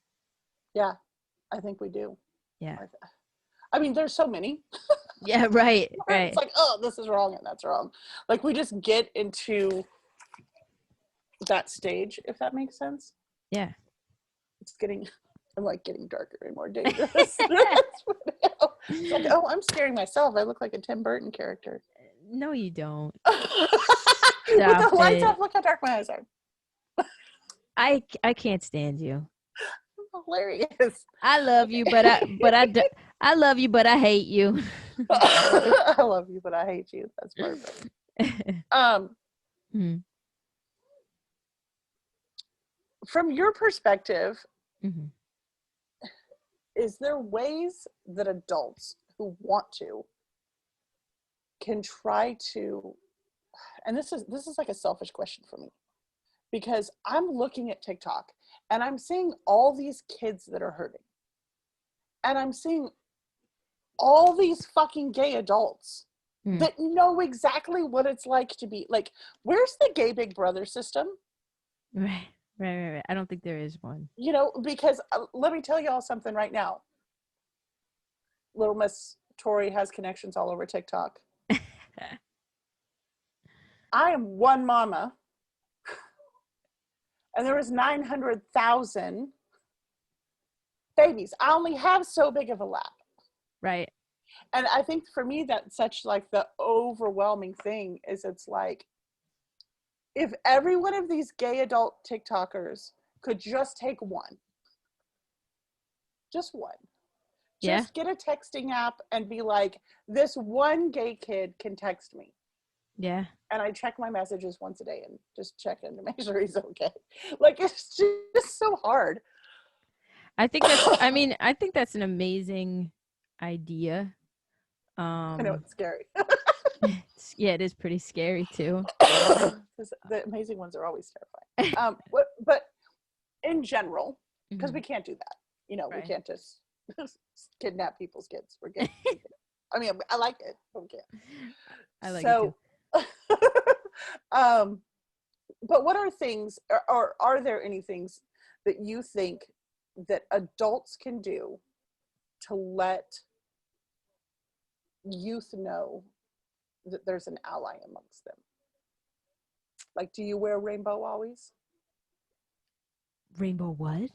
Yeah, I think we do. Yeah. I mean, there's so many. Yeah, right. It's like, oh, this is wrong and that's wrong. Like we just get into that stage, if that makes sense. Yeah. I'm like getting darker and more dangerous. It's like, oh, I'm scaring myself. I look like a Tim Burton character. No, you don't. With the lights off, look how dark my eyes are. I can't stand you. Hilarious. I love you, but I love you, but I hate you. I love you, but I hate you. That's perfect. From your perspective, is there ways that adults who want to can try to, and this is like a selfish question for me, because I'm looking at TikTok and I'm seeing all these kids that are hurting, and I'm seeing all these fucking gay adults that know exactly what it's like to be like, where's the gay big brother system? Right. I don't think there is one. You know, because let me tell y'all something right now. Little Miss Tori has connections all over TikTok. I am one mama, and there was 900,000 babies. I only have so big of a lap. Right. And I think for me, that's such like the overwhelming thing is it's like, if every one of these gay adult TikTokers could just take one, just get a texting app and be like, this one gay kid can text me. Yeah. And I check my messages once a day and just check in to make sure he's okay. Like, it's just so hard. I think that's an amazing idea. I know it's scary. Yeah, it is pretty scary too. The amazing ones are always terrifying. But in general, because we can't do that. You know, we Right. can't just kidnap people's kids. We're getting. I mean, I like it, but we can't. I like it too. So, but what are things, or are there any things that you think that adults can do to let youth know that there's an ally amongst them? Like, do you wear a rainbow always? Rainbow what?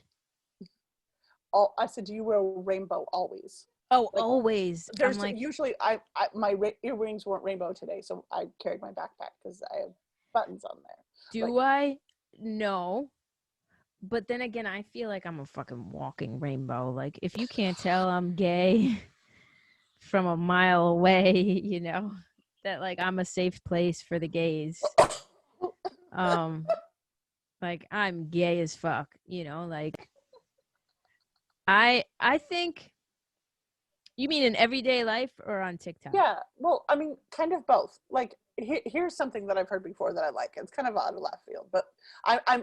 I said, do you wear a rainbow always? Oh, Like, always. I'm there's like, usually my earrings weren't rainbow today, so I carried my backpack because I have buttons on there. do I? No. But then again, I feel like I'm a fucking walking rainbow. Like, if you can't tell I'm gay from a mile away, you know, that like I'm a safe place for the gays. Um, like I'm gay as fuck, you know, like I think you mean in everyday life or on TikTok? Yeah, well, I mean, kind of both. Like, here's something that I've heard before that I like. It's kind of out of left field, but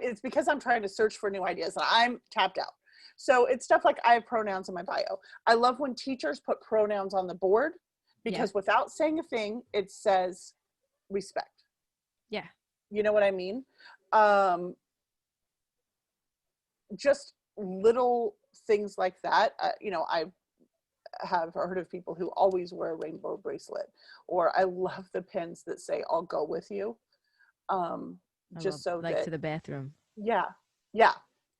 it's because I'm trying to search for new ideas and I'm tapped out. So it's stuff like I have pronouns in my bio. I love when teachers put pronouns on the board because without saying a thing, it says respect. Yeah. You know what I mean? Just little things like that. You know, I have heard of people who always wear a rainbow bracelet, or I love the pins that say "I'll go with you," just so like that, to the bathroom. yeah,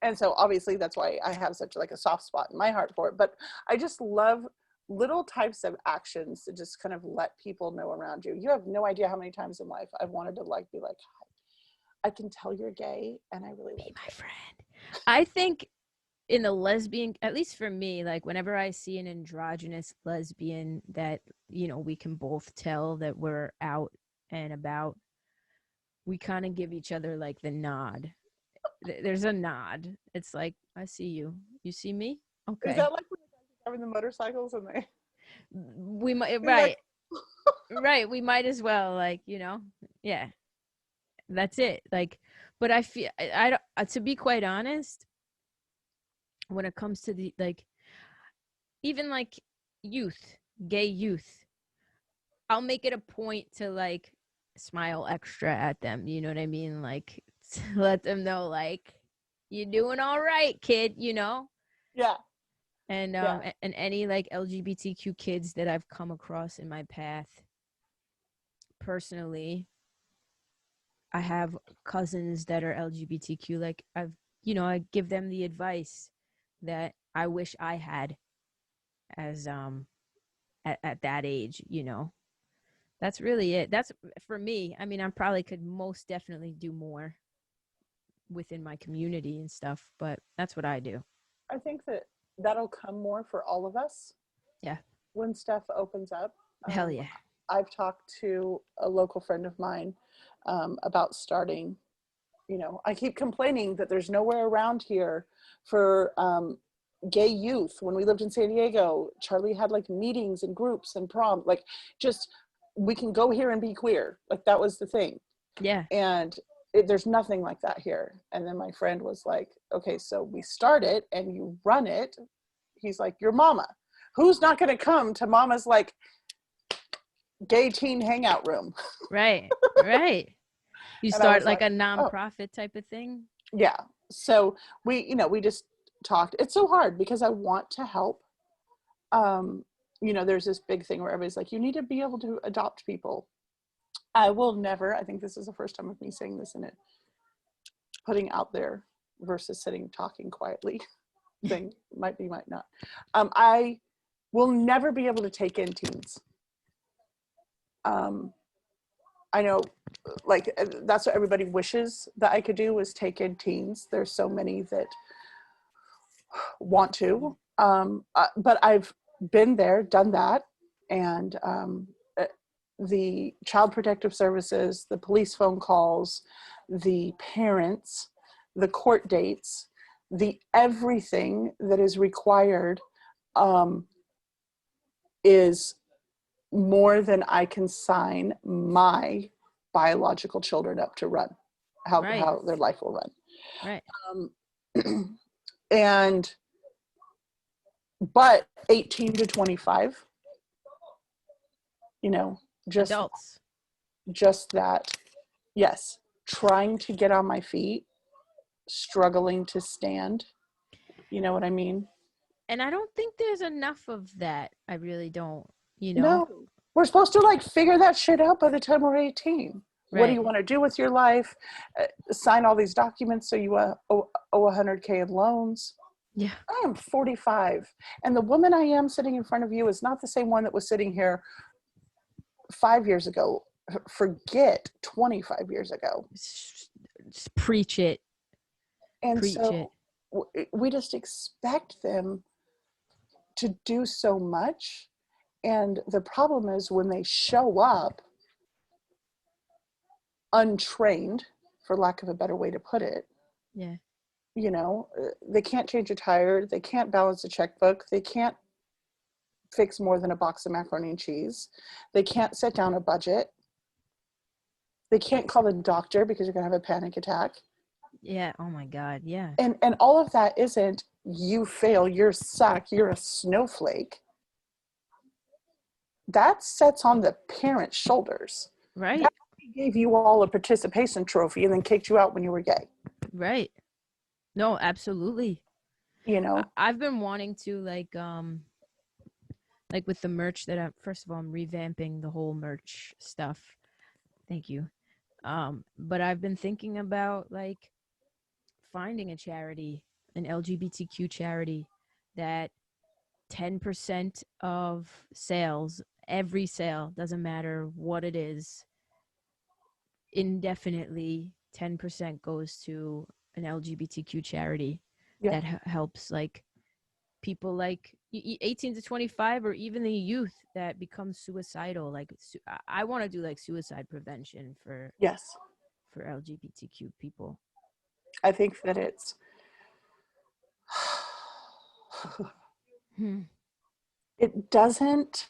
and so obviously that's why I have such like a soft spot in my heart for it. But I just love little types of actions to just kind of let people know around you. You have no idea how many times in life I've wanted to like be like, I can tell you're gay, and I really like my friend. I think in the lesbian, at least for me, like whenever I see an androgynous lesbian that, you know, we can both tell that we're out and about, we kind of give each other like the nod. There's a nod. It's like, I see you. You see me? Okay. Is that like when the guys are driving the motorcycles and they? We might, right. Right. We might as well, like, you know, yeah. That's it. Like, but I feel, I don't, to be quite honest, when it comes to the, like, even like youth, gay youth, I'll make it a point to like smile extra at them. You know what I mean? Like, to let them know, like, you're doing all right, kid, you know? Yeah. And and any like LGBTQ kids that I've come across in my path personally, I have cousins that are LGBTQ. Like I've, you know, I give them the advice that I wish I had as at that age, you know. That's really it. That's for me. I mean, I probably could most definitely do more within my community and stuff, but that's what I do. I think that that'll come more for all of us. Yeah. When stuff opens up. Hell yeah. I've talked to a local friend of mine about starting, you know, I keep complaining that there's nowhere around here for gay youth. When we lived in San Diego, Charlie had like meetings and groups and prom, like just, we can go here and be queer. Like that was the thing. Yeah. And there's nothing like that here. And then my friend was like, okay, so we start it and you run it. He's like, your mama. Who's not going to come to mama's like gay teen hangout room? Right. Right. You start like a nonprofit type of thing. Yeah. So we, you know, we just talked. It's so hard because I want to help. You know, there's this big thing where everybody's like, you need to be able to adopt people. I will never, I think this is the first time of me saying this in it, putting out there versus sitting talking quietly thing, might be, might not. I will never be able to take in teens. I know, like, that's what everybody wishes that I could do, was take in teens. There's so many that want to, but I've been there, done that, and the Child Protective Services, the police phone calls, the parents, the court dates, the everything that is required is more than I can sign my biological children up to run, how their life will run. Right. But 18 to 25, just Adults. that, yes, trying to get on my feet, struggling to stand. You know what I mean? And I don't think there's enough of that. I really don't, No, we're supposed to figure that shit out by the time we're 18. What do Right. you want to do with your life? Sign all these documents so you owe $100K in loans. Yeah. I am 45, and the woman I am sitting in front of you is not the same one that was sitting here 5 years ago. Forget 25 years ago. Just preach it. And Preach it. so we just expect them to do so much. And the problem is when they show up untrained, for lack of a better way to put it, Yeah. they can't change a tire, they can't balance a checkbook, they can't fix more than a box of macaroni and cheese, they can't set down a budget, they can't call the doctor because you're going to have a panic attack. Yeah. Oh my God. Yeah. And all of that isn't you fail, you're suck, you're a snowflake. That sits on the parent's shoulders. Right. That gave you all a participation trophy and then kicked you out when you were gay. Right. No, absolutely. You I've been wanting to like with the merch that first of all, I'm revamping the whole merch stuff. Thank you. But I've been thinking about finding a charity, an LGBTQ charity that 10% of sales, every sale, doesn't matter what it is, indefinitely 10% goes to an LGBTQ charity Yeah. that helps people 18 to 25 or even the youth that become suicidal. I want to do suicide prevention for Yes. for LGBTQ people. I think that it's it doesn't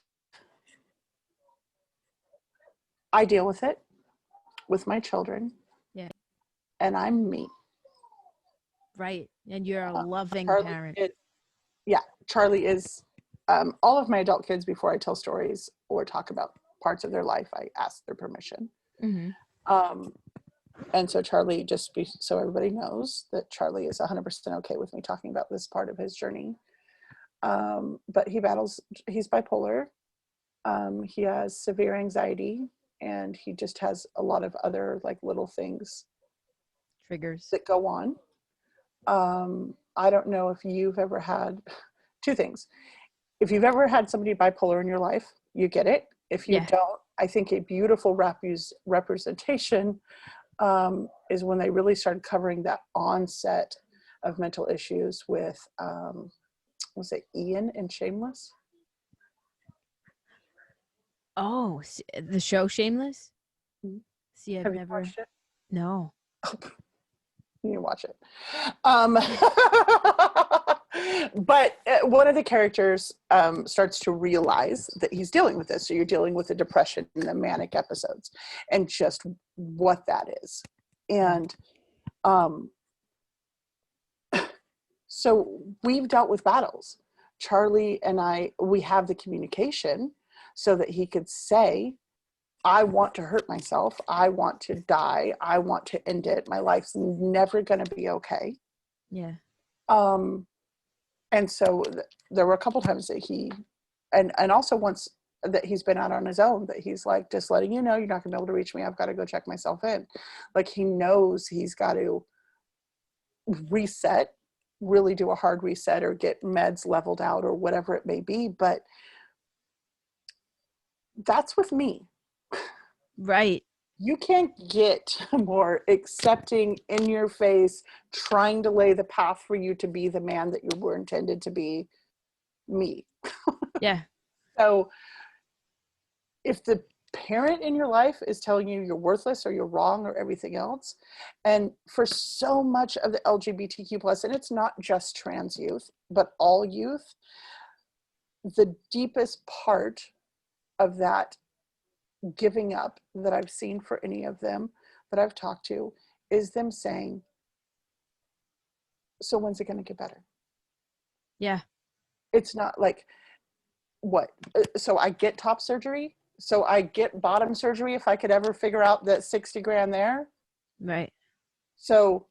I deal with it with my children. Yeah. And I'm me. Right. And you're a loving Charlie parent. Charlie is all of my adult kids, before I tell stories or talk about parts of their life, I ask their permission. Mm-hmm. And so Charlie, so everybody knows that Charlie is 100% okay with me talking about this part of his journey. But he's bipolar. He has severe anxiety, and he just has a lot of other little things, Triggers that go on. I don't know if you've ever had two things. If you've ever had somebody bipolar in your life, you get it. If you don't, I think a beautiful representation is when they really started covering that onset of mental issues with, was it Ian and Shameless? Oh, the show Shameless? Mm-hmm. See, I've Have you never watched it? No. You can watch it. But one of the characters starts to realize that he's dealing with this. So you're dealing with the depression and the manic episodes and just what that is. And so we've dealt with battles. Charlie and we have the communication so that he could say, I want to hurt myself. I want to die. I want to end it. My life's never going to be okay. Yeah. And so there were a couple times that and also once that he's been out on his own, that he's like, just letting you know, you're not gonna be able to reach me. I've got to go check myself in. He knows he's got to reset, really do a hard reset or get meds leveled out or whatever it may be. But that's with me. Right. You can't get more accepting, in your face, trying to lay the path for you to be the man that you were intended to be, me. Yeah. So if the parent in your life is telling you you're worthless or you're wrong or everything else, and for so much of the LGBTQ plus, and it's not just trans youth, but all youth, the deepest part of that giving up that I've seen for any of them that I've talked to is them saying, so when's it going to get better? Yeah. It's not like, what? So I get top surgery? So I get bottom surgery if I could ever figure out that 60 grand there? Right. So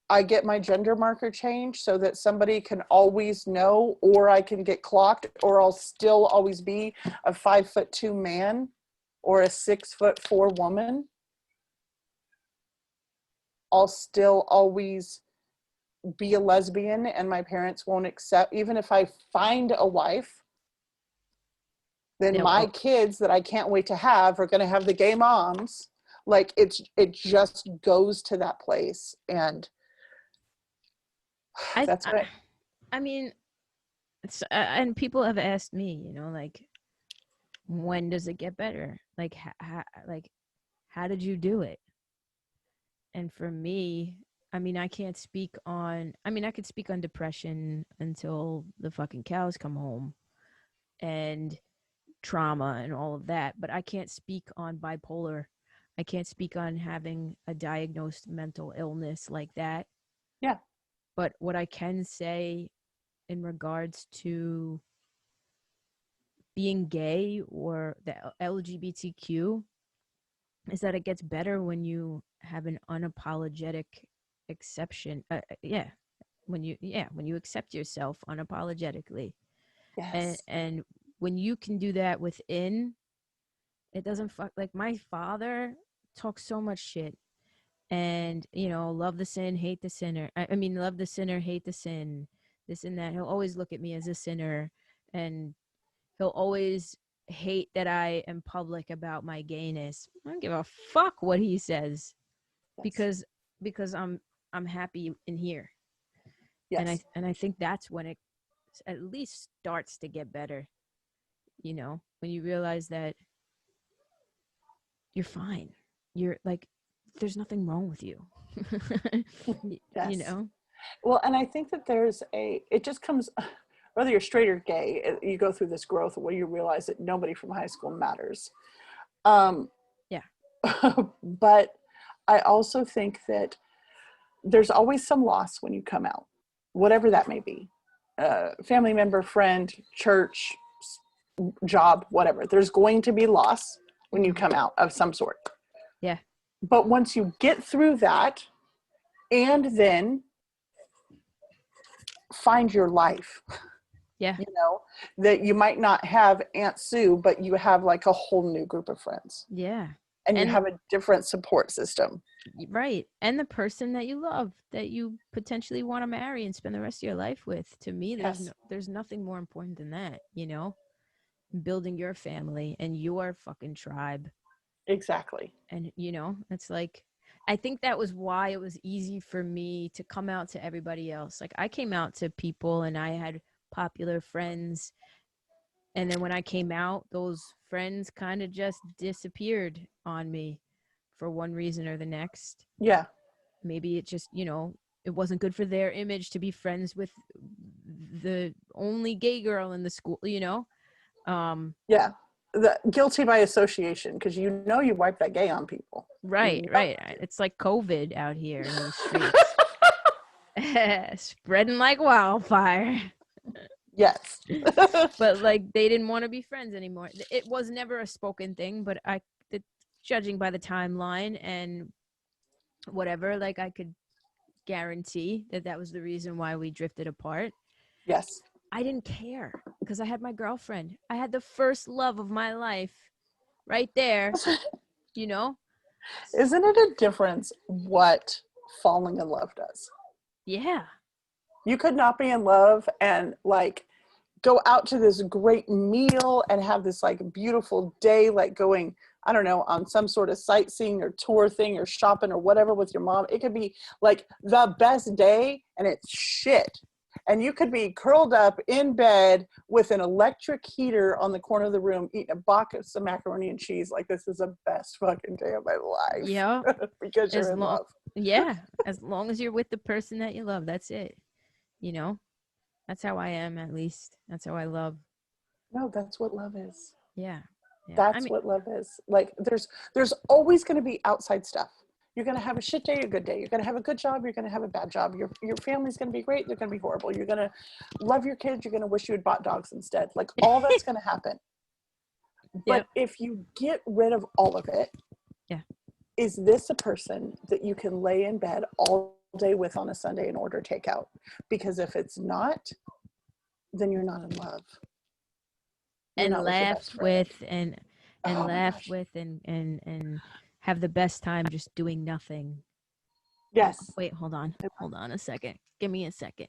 I get my gender marker changed so that somebody can always know, or I can get clocked, or I'll still always be a 5'2" man or a 6'4" woman. I'll still always be a lesbian, and my parents won't accept, even if I find a wife, then They'll, my kids that I can't wait to have are going to have the gay moms. Like it just goes to that place. And that's what I mean, it's, and people have asked me, you know, like, when does it get better? Like, how did you do it? And for me, I mean, I can't speak on, I mean, I could speak on depression until the fucking cows come home and trauma and all of that, but I can't speak on bipolar. I can't speak on having a diagnosed mental illness like that. yeah. But what I can say in regards to being gay or the LGBTQ is that it gets better when you have an unapologetic exception. When you accept yourself unapologetically, and Yes. when you can do that within, it doesn't fuck. Like, my father talks so much shit, and love the sin, hate the sinner. I mean, love the sinner, hate the sin, this and that. He'll always look at me as a sinner, and he'll always hate that I am public about my gayness. I don't give a fuck what he says, Yes. because I'm happy in here. And I Yes. and I think that's when it at least starts to get better. When you realize that you're fine. You're like, there's nothing wrong with you. you Yes. know? Well, and I think that it just comes, whether you're straight or gay, you go through this growth where you realize that nobody from high school matters. Um, Yeah. but I also think that there's always some loss when you come out, whatever that may be. Family member, friend, church, job, whatever. There's going to be loss when you come out of some sort. Yeah. But once you get through that, and then find your life, Yeah. that you might not have Aunt Sue, but you have like a whole new group of friends, Yeah. and you And have a different support system. right. And the person that you love, that you potentially want to marry and spend the rest of your life with. To me, Yes, there's nothing more important than that, building your family and your fucking tribe. exactly. And it's like, I think that was why it was easy for me to come out to everybody else. Like, I came out to people and I had popular friends, and then when I came out, those friends kind of just disappeared on me for one reason or the next. Yeah. Maybe it just, it wasn't good for their image to be friends with the only gay girl in the school. Yeah. The guilty by association, because you wipe that gay on people. Right, You right. It's like COVID out here in these streets. Spreading like wildfire. Yes. But like, they didn't want to be friends anymore. It was never a spoken thing, but judging by the timeline and whatever, like, I could guarantee that was the reason why we drifted apart. Yes. I didn't care because I had my girlfriend. I had the first love of my life right there, you know? Isn't it a difference what falling in love does? Yeah. You could not be in love and like go out to this great meal and have this like beautiful day, like going, I don't know, on some sort of sightseeing or tour thing or shopping or whatever with your mom. It could be like the best day and it's shit. And you could be curled up in bed with an electric heater on the corner of the room, eating a box of macaroni and cheese. Like, this is the best fucking day of my life. Yeah. Because you're in love. Yeah. As long as you're with the person that you love, that's it. That's how I am, at least. That's how I love. No, that's what love is. Yeah. Yeah. I That's mean, what love is. Like, there's always going to be outside stuff. You're going to have a shit day, a good day. You're going to have a good job. You're going to have a bad job. Your family's going to be great. They're going to be horrible. You're going to love your kids. You're going to wish you had bought dogs instead. Like, all that's going to happen. But if you get rid of all of it, is this a person that you can lay in bed all day with on a Sunday and order takeout? Because if it's not, then you're not in love. You're and laugh with and laugh with and have the best time just doing nothing. Yes. Wait, hold on a second. Give me a second.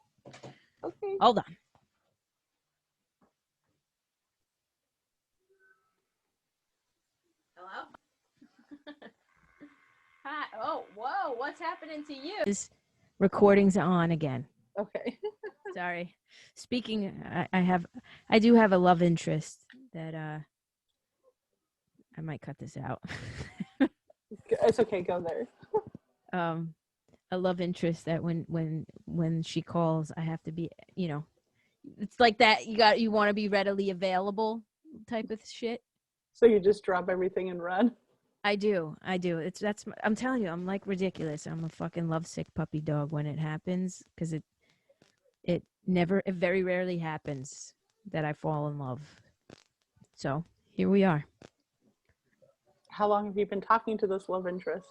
Okay. Hold on. Hello? Hi. Oh, whoa, what's happening to you? This recording's on again. Okay. Sorry. Speaking, I do have a love interest that I might cut this out. It's okay, go there. A love interest that when she calls, I have to be, it's like that you want to be readily available type of shit. So you just drop everything and run? I do. I'm telling you, I'm like ridiculous. I'm a fucking lovesick puppy dog when it happens, because it very rarely happens that I fall in love. So here we are. How long have you been talking to this love interest?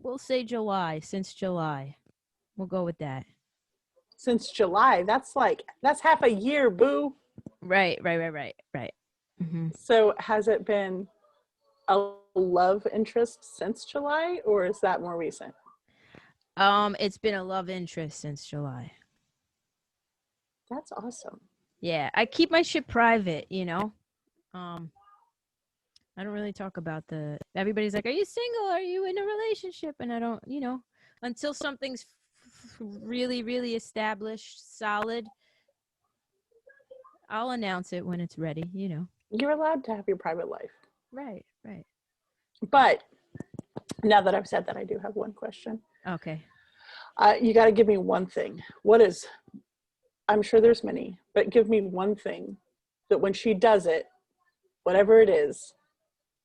We'll say July. Since July, we'll go with that. Since July, that's half a year, boo. Right. Mm-hmm. So has it been a love interest since July, or is that more recent? It's been a love interest since July. That's awesome. Yeah, I keep my shit private, I don't really talk about everybody's like, are you single? Are you in a relationship? And I don't, until something's really, really established, solid, I'll announce it when it's ready, You're allowed to have your private life. Right. But now that I've said that, I do have one question. Okay. You got to give me one thing. I'm sure there's many, but give me one thing that when she does it, whatever it is,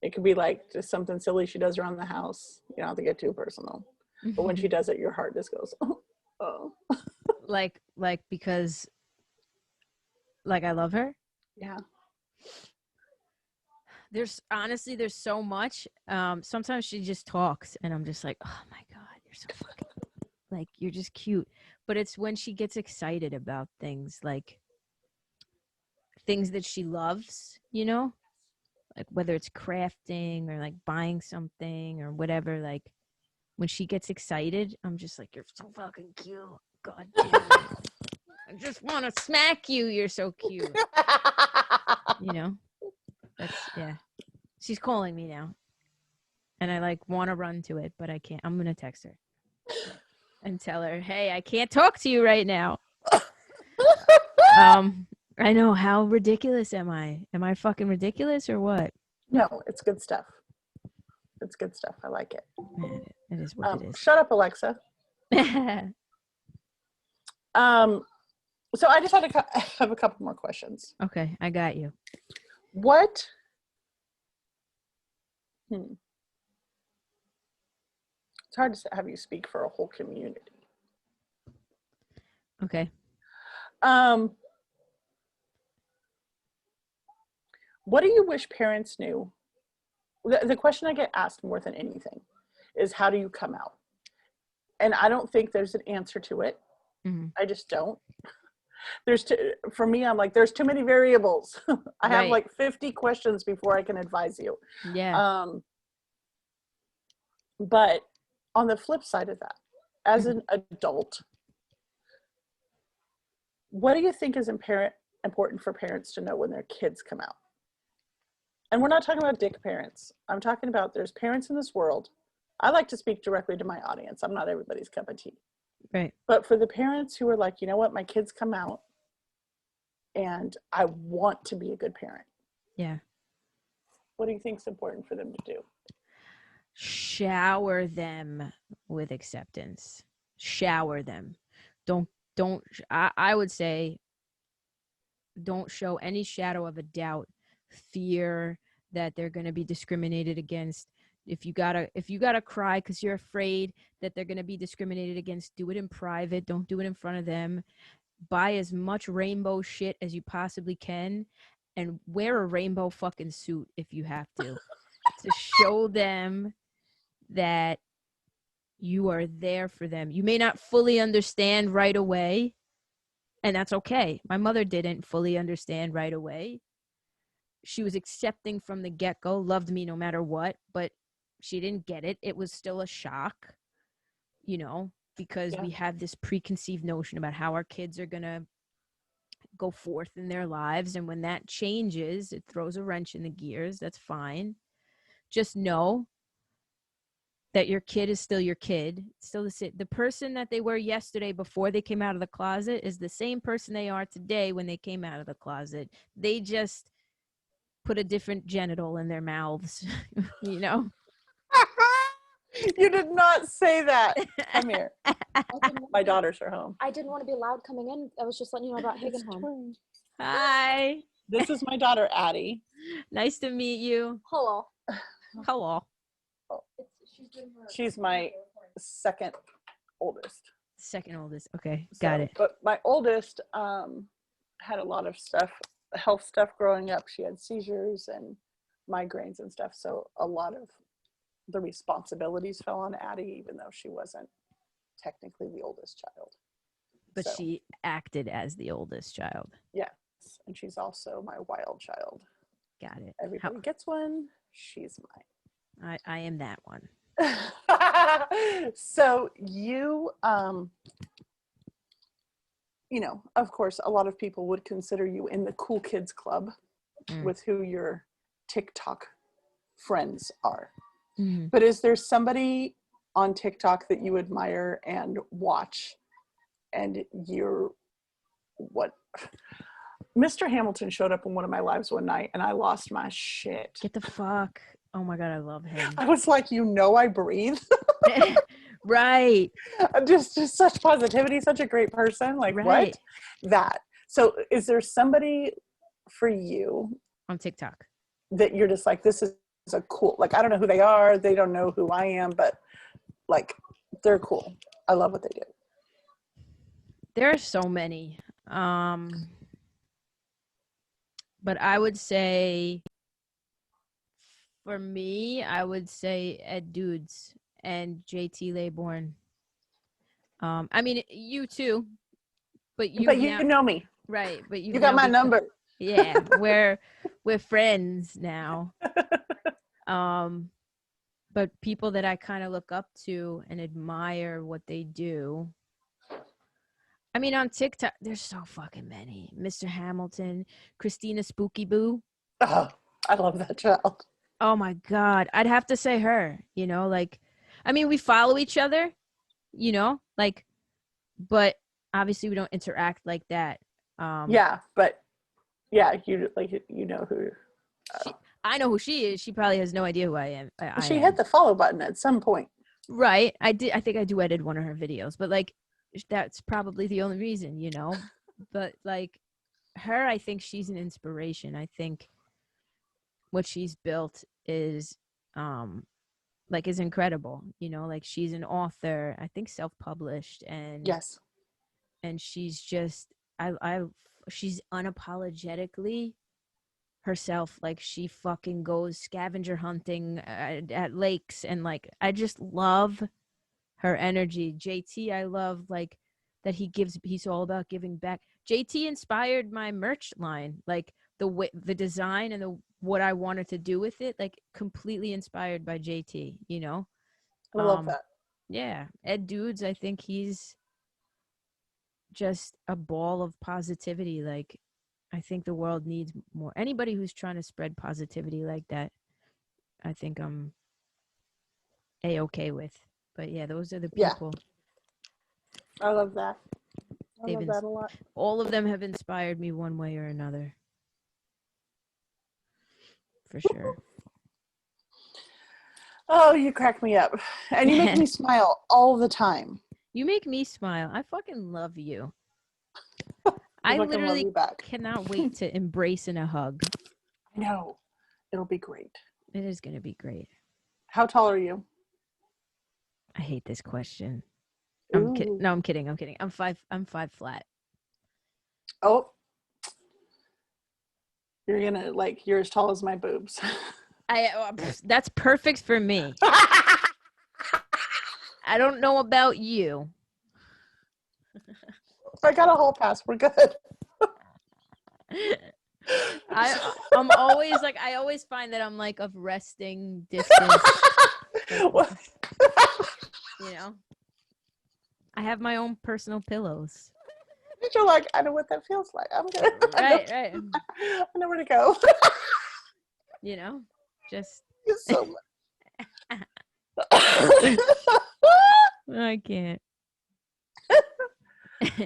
it could be like just something silly she does around the house. You don't have to get too personal. But when she does it, your heart just goes, oh. Like because I love her? Yeah. There's so much. Sometimes she just talks and I'm just like, oh my God, you're so fucking, you're just cute. But it's when she gets excited about things, like things that she loves, like whether it's crafting or like buying something or whatever, like when she gets excited, I'm just like, you're so fucking cute. God damn it. I just want to smack you. You're so cute. Yeah. She's calling me now. And I want to run to it, but I can't. I'm going to text her and tell her, hey, I can't talk to you right now. I know. How ridiculous am I? Am I fucking ridiculous or what? No, it's good stuff. It's good stuff. I like it. It is what it is. Shut up, Alexa. So I just have a couple more questions. Okay, I got you. What? It's hard to have you speak for a whole community. Okay. What do you wish parents knew? The question I get asked more than anything is, how do you come out? And I don't think there's an answer to it. Mm-hmm. I just don't. For me, I'm like, there's too many variables. I have like 50 questions before I can advise you. Yeah. But on the flip side of that, as an adult, what do you think is important for parents to know when their kids come out? And we're not talking about dick parents. I'm talking about there's parents in this world. I like to speak directly to my audience. I'm not everybody's cup of tea. Right. But for the parents who are like, you know what, my kids come out and I want to be a good parent. Yeah. What do you think is important for them to do? Shower them with acceptance. Shower them. Don't I would say don't show any shadow of a doubt fear that they're going to be discriminated against. If you gotta cry because you're afraid that they're going to be discriminated against, do it in private. Don't do it in front of them. Buy as much rainbow shit as you possibly can and wear a rainbow fucking suit if you have to show them that you are there for them. You may not fully understand right away, and that's okay. My mother didn't fully understand right away. She was accepting from the get-go, loved me no matter what, but she didn't get it. It was still a shock, because we have this preconceived notion about how our kids are going to go forth in their lives. And when that changes, it throws a wrench in the gears. That's fine. Just know that your kid is still your kid. Still the person that they were yesterday before they came out of the closet is the same person they are today when they came out of the closet. They just put a different genital in their mouths, You did not say that. Come here. My daughters are home. I didn't want to be loud coming in. I was just letting you know about Hagen home. Hi. This is my daughter, Addie. Nice to meet you. Hello. Hello. She's my second oldest. Second oldest. Okay, got it. But my oldest had a lot of health stuff growing up. She had seizures and migraines and stuff. So a lot of the responsibilities fell on Addie, even though she wasn't technically the oldest child. But she acted as the oldest child. Yes. And she's also my wild child. Got it. Everybody gets one. She's mine. I am that one. So you, of course, a lot of people would consider you in the cool kids club with who your TikTok friends are. Mm-hmm. But is there somebody on TikTok that you admire and watch and Mr. Hamilton showed up in one of my lives one night and I lost my shit. Get the fuck. Oh my God, I love him. I was like, I breathe. Right. Just such positivity, such a great person. Like, right. What? That. So is there somebody for you on TikTok that you're just like, this is a cool, like, I don't know who they are. They don't know who I am, but like, they're cool. I love what they do. There are so many. But I would say, for me, I would say Ed Dudes and JT Laybourne. I mean, you too, but you know me, right? But you got my number. Yeah, we're friends now. But people that I kind of look up to and admire what they do. I mean, on TikTok, there's so fucking many. Mr. Hamilton, Christina Spooky Boo. Oh, I love that child. Oh my God. I'd have to say her, I mean, we follow each other, but obviously we don't interact like that. Yeah, but yeah, you know who. I know who she is. She probably has no idea who I am. She hit the follow button at some point. Right. I think I duetted one of her videos, but that's probably the only reason, but her, I think she's an inspiration. I think what she's built is is incredible, she's an author, I think self-published, and yes, and she's just she's unapologetically herself. She fucking goes scavenger hunting at lakes, and I just love her energy. JT, I love that he's all about giving back. JT inspired my merch line, the design and what I wanted to do with it, completely inspired by JT, I love that. Yeah. Ed Dudes, I think he's just a ball of positivity. I think the world needs more. Anybody who's trying to spread positivity like that, I think I'm A-okay with. But yeah, those are the people. Yeah. I love that. I love that a lot. All of them have inspired me one way or another. For sure. Oh, you crack me up. And you make me smile all the time. You make me smile. I fucking love you. I People can love literally you back. cannot wait to embrace in a hug. I know. It'll be great. It is going to be great. How tall are you? I hate this question. Ooh. No, I'm kidding. I'm five flat. Oh. You're as tall as my boobs. That's perfect for me. I don't know about you. I got a hall pass. We're good. I'm always like, I always find that I'm like of resting distance. You know, I have my own personal pillows. You're like, I know what that feels like. I'm good. Right. I know where to go. You know, just. You're so much. I can't.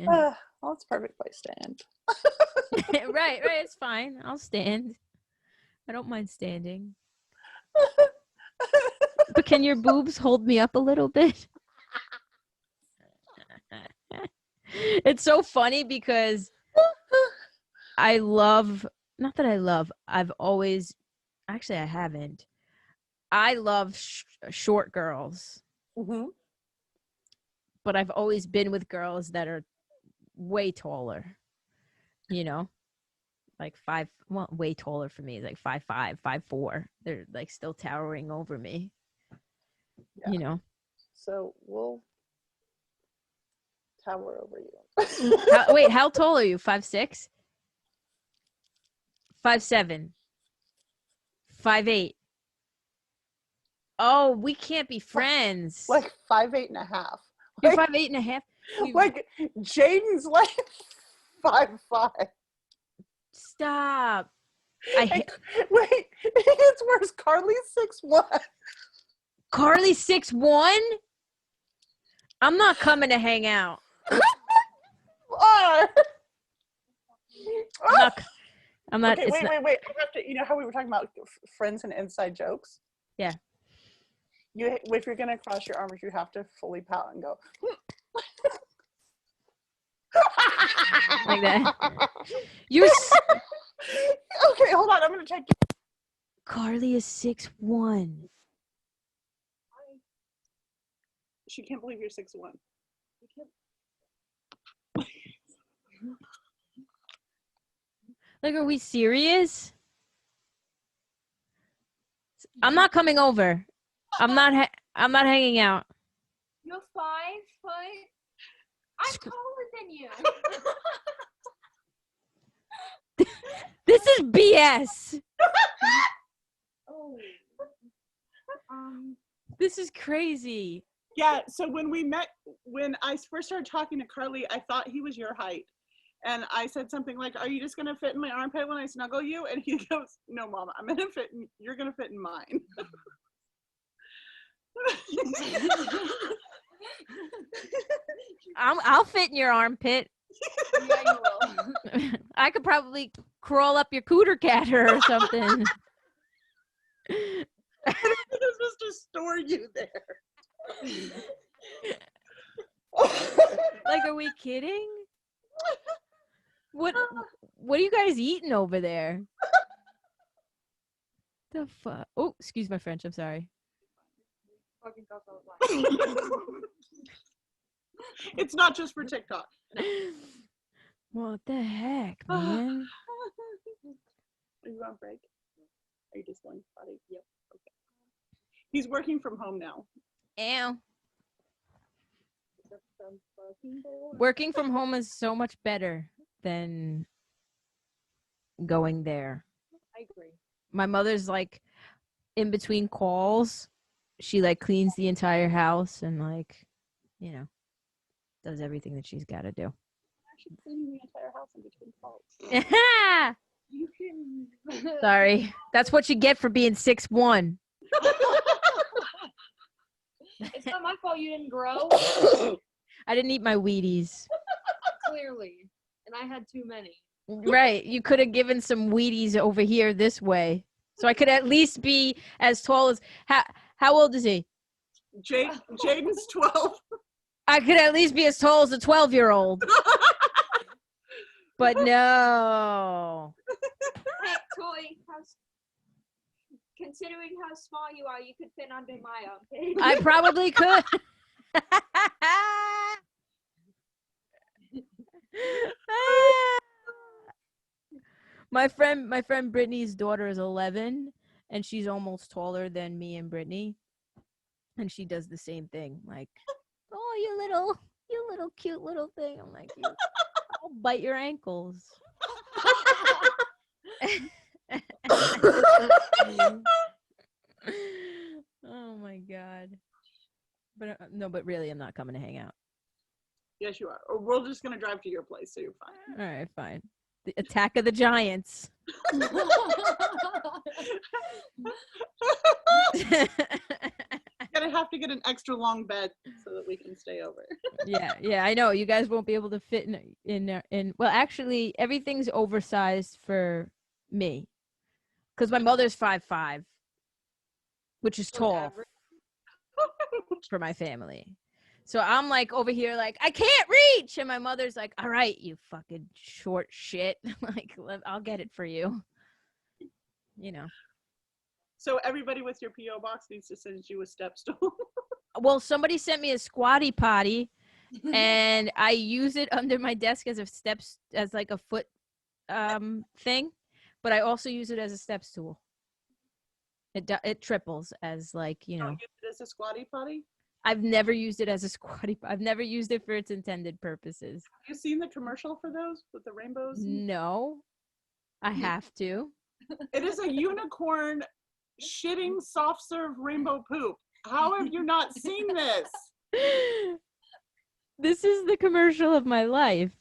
Well, it's a perfect place to end. Right. It's fine. I'll stand. I don't mind standing. But can your boobs hold me up a little bit? It's so funny because I love short girls. Mm-hmm. But I've always been with girls that are way taller, you know, like way taller for me, like 5'5", 5'4". They're like still towering over me, you know. So we'll tower over you. Wait, how tall are you? 5'6"? 5'7"? 5'8"? Oh, we can't be friends. Like 5'8.5". You're 5'8.5". Like Jaden's like 5'5". Stop. Wait, it gets worse. Carly's 6'1". Carly's 6'1"? I'm not coming to hang out. I'm not. Okay, wait. I have to. You know how we were talking about friends and inside jokes? Yeah. If you're gonna cross your arms, you have to fully pout and go. Like that. Okay, hold on. I'm gonna check. Carly is 6'1". She can't believe you're 6'1". Like, are we serious? I'm not coming over. I'm not hanging out. You're 5 foot. I'm taller than you. This is BS. Oh. This is crazy. Yeah, so when I first started talking to Carly, I thought he was your height. And I said something like, are you just going to fit in my armpit when I snuggle you? And he goes, no, Mama, you're going to fit in mine. I'll fit in your armpit. Yeah, you will. I could probably crawl up your cooter catter or something. It was just to store you there. Like, are we kidding? What are you guys eating over there? The fuck? Oh, excuse my French. I'm sorry. It's not just for TikTok. What the heck, man? Are you on break? Are you just going potty? Yep. Okay. He's working from home now. Ew. Working from home is so much better than going there. I agree. My mother's like, in between calls, she like cleans the entire house and like, you know, does everything that she's got to do. She's cleaning the entire house in between calls. You can. Sorry. That's what you get for being 6'1". It's not my fault you didn't grow. I didn't eat my Wheaties. Clearly. And I had too many. Right. You could have given some Wheaties over here this way. So I could at least be as tall as... How old is he? Jaden's 12. I could at least be as tall as a 12-year-old. But no. Hey, Toy, considering how small you are, you could fit under my armpit. I probably could. My friend Brittany's daughter is 11, and she's almost taller than me and Brittany, and she does the same thing. Like, oh, you little cute little thing. I'm like, I'll bite your ankles. Oh my god. But no, but really, I'm not coming to hang out. Yes, you are. Or we're just gonna drive to your place, so you're fine. All right, fine. The Attack of the Giants. Gonna have to get an extra long bed so that we can stay over. Yeah, I know. You guys won't be able to fit in. Well, actually, everything's oversized for me, because my mother's 5'5", which is tall for my family. So I'm like over here, like, I can't reach, and my mother's like, all right, you fucking short shit. Like, I'll get it for you. You know. So everybody with your P.O. box needs to send you a step stool. Well, somebody sent me a squatty potty, and I use it under my desk as like a foot thing, but I also use it as a step stool. It triples as, like, you know. Don't use it as a squatty potty? I've never used it as a squatty. I've never used it for its intended purposes. Have you seen the commercial for those with the rainbows? No, I have to. It is a unicorn shitting soft serve rainbow poop. How have you not seen this? This is the commercial of my life.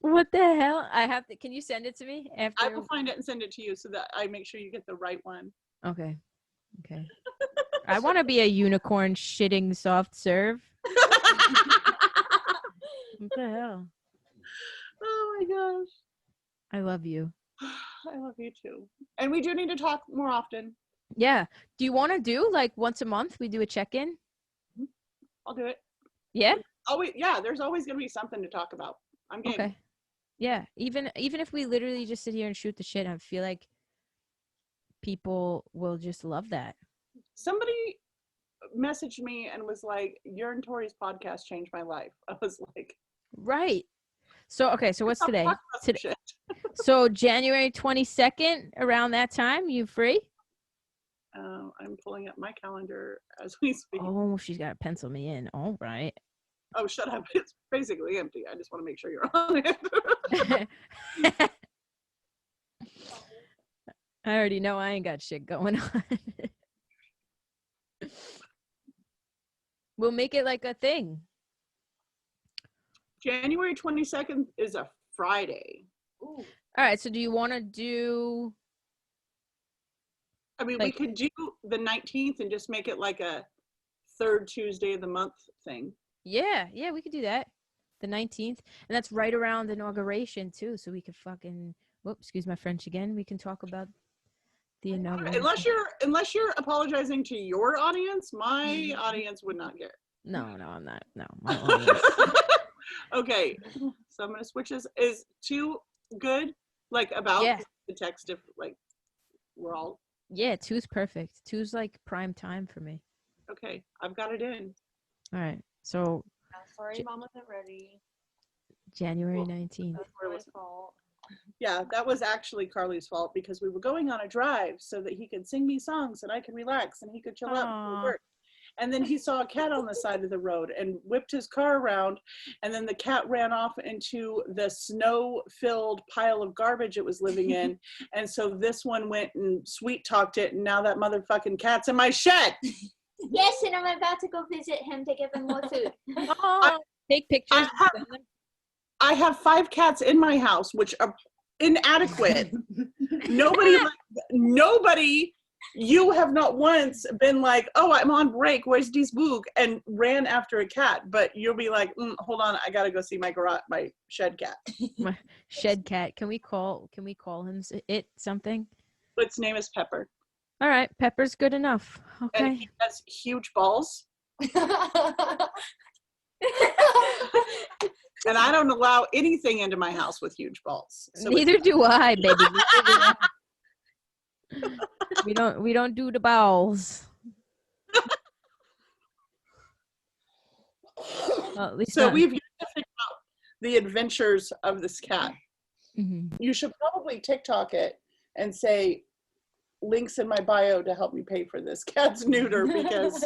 What the hell? I have to. Can you send it to me after? I will find it and send it to you so that I make sure you get the right one. Okay. I want to be a unicorn shitting soft serve. What the hell? Oh my gosh. I love you. I love you too. And we do need to talk more often. Yeah. Do you want to do, like, once a month we do a check-in? I'll do it. Yeah? Yeah, there's always going to be something to talk about. I'm game. Okay. Yeah. Even if we literally just sit here and shoot the shit, I feel like people will just love that. Somebody messaged me and was like, your and Tori's podcast changed my life. I was like, right. So, okay, so what's today? Shit. So January 22nd, around that time, you free? I'm pulling up my calendar as we speak. Oh, she's got to pencil me in. All right. Oh, shut up. It's basically empty. I just want to make sure you're on it. I already know I ain't got shit going on. We'll make it like a thing. January 22nd is a Friday. Ooh. All right, so do you want to do... I mean, like, we could do the 19th and just make it like a third Tuesday of the month thing. Yeah, we could do that. The 19th. And that's right around inauguration, too, so we could fucking... Whoops, excuse my French again. We can talk about the inauguration. Unless you're apologizing to your audience, my audience would not care. No, I'm not. No, my audience. Okay, so I'm gonna switch this. Is 2 good? Like, about the text, if like we're all... Yeah, 2's perfect. 2's like prime time for me. Okay, I've got it in. All right, so Sorry, Mom wasn't ready. January 19th. That's my fault. Yeah, that was actually Carly's fault because we were going on a drive so that he could sing me songs and I could relax and he could chill out before work. And then he saw a cat on the side of the road and whipped his car around, and then the cat ran off into the snow-filled pile of garbage it was living in. And so this one went and sweet-talked it, and now that motherfucking cat's in my shed. Yes, and I'm about to go visit him to give him more food. Take pictures. I have 5 cats in my house, which are inadequate. Nobody, you have not once been like, oh, I'm on break, where's this book? And ran after a cat. But you'll be like, hold on, I gotta go see my shed cat. My shed cat. Can we call him it something? Its name is Pepper. All right, Pepper's good enough. Okay. And he has huge balls. And I don't allow anything into my house with huge balls. So Neither do I, baby. Neither do I. We don't do the balls. Well, at least so not. we've yet to figure out the adventures of this cat. Mm-hmm. You should probably TikTok it and say links in my bio to help me pay for this cat's neuter, because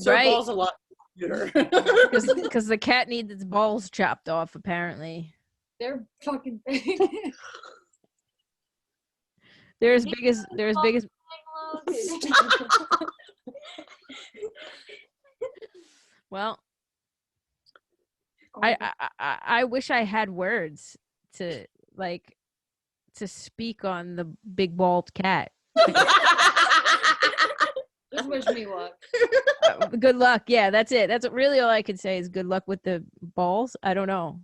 Ball's a lot neuter. Because the cat needs its balls chopped off, apparently. They're fucking big. They're as big as well, I wish I had words to speak on the big bald cat. Just wish me luck. Good luck. Yeah, that's it. That's really all I can say is good luck with the balls. I don't know.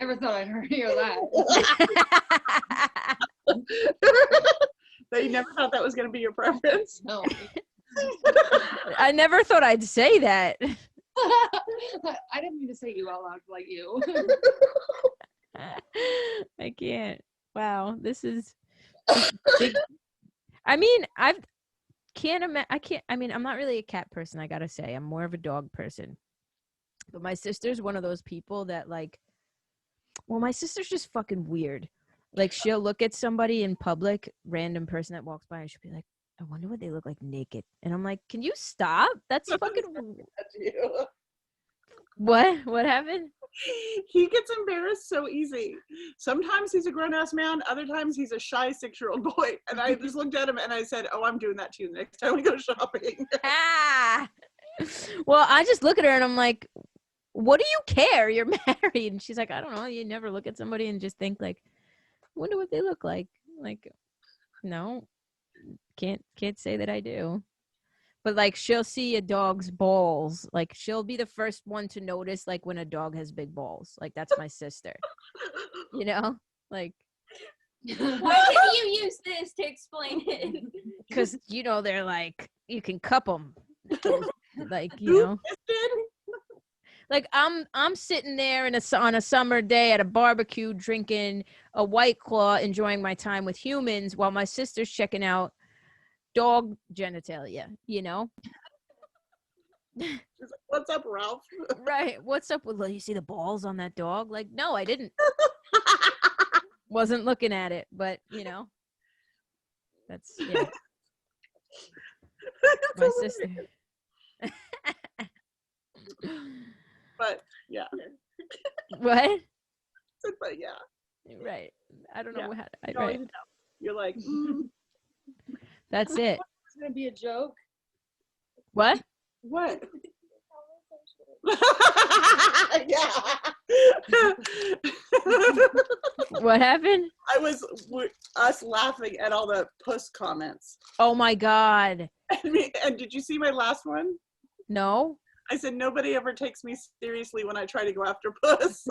Never thought I'd hear that. But you never thought that was going to be your preference? No. I never thought I'd say that. I didn't mean to say you out loud like you. I can't. Wow, this is big. I mean, I mean, I'm not really a cat person, I gotta say. I'm more of a dog person. But my sister's one of those people that my sister's just fucking weird. Like, she'll look at somebody in public, random person that walks by, and she'll be like, I wonder what they look like naked. And I'm like, can you stop? That's fucking... What happened? He gets embarrassed so easy. Sometimes he's a grown-ass man. Other times he's a shy 6-year-old boy. And I just looked at him and I said, oh, I'm doing that to you the next time we go shopping. Well, I just look at her and I'm like, what do you care? You're married. And she's like, I don't know. You never look at somebody and just think like, wonder what they look like. Like, no, can't say that I do. But like, she'll see a dog's balls. Like, she'll be the first one to notice like when a dog has big balls. Like, that's my sister. You know, like. Why can you use this to explain it? Because they're like, you can cup them. Like, like I'm sitting there on a summer day at a barbecue drinking a White Claw, enjoying my time with humans while my sister's checking out dog genitalia, She's like, what's up, Ralph? Right. What's up with, you see the balls on that dog? Like, no, I didn't. Wasn't looking at it, but that's my sister. But yeah. What? But yeah. Right. I don't know how to, No, right. You're like, That's it. It's gonna be a joke. What? What? Yeah. What happened? Us laughing at all the puss comments. Oh my God. And did you see my last one? No. I said, nobody ever takes me seriously when I try to go after puss.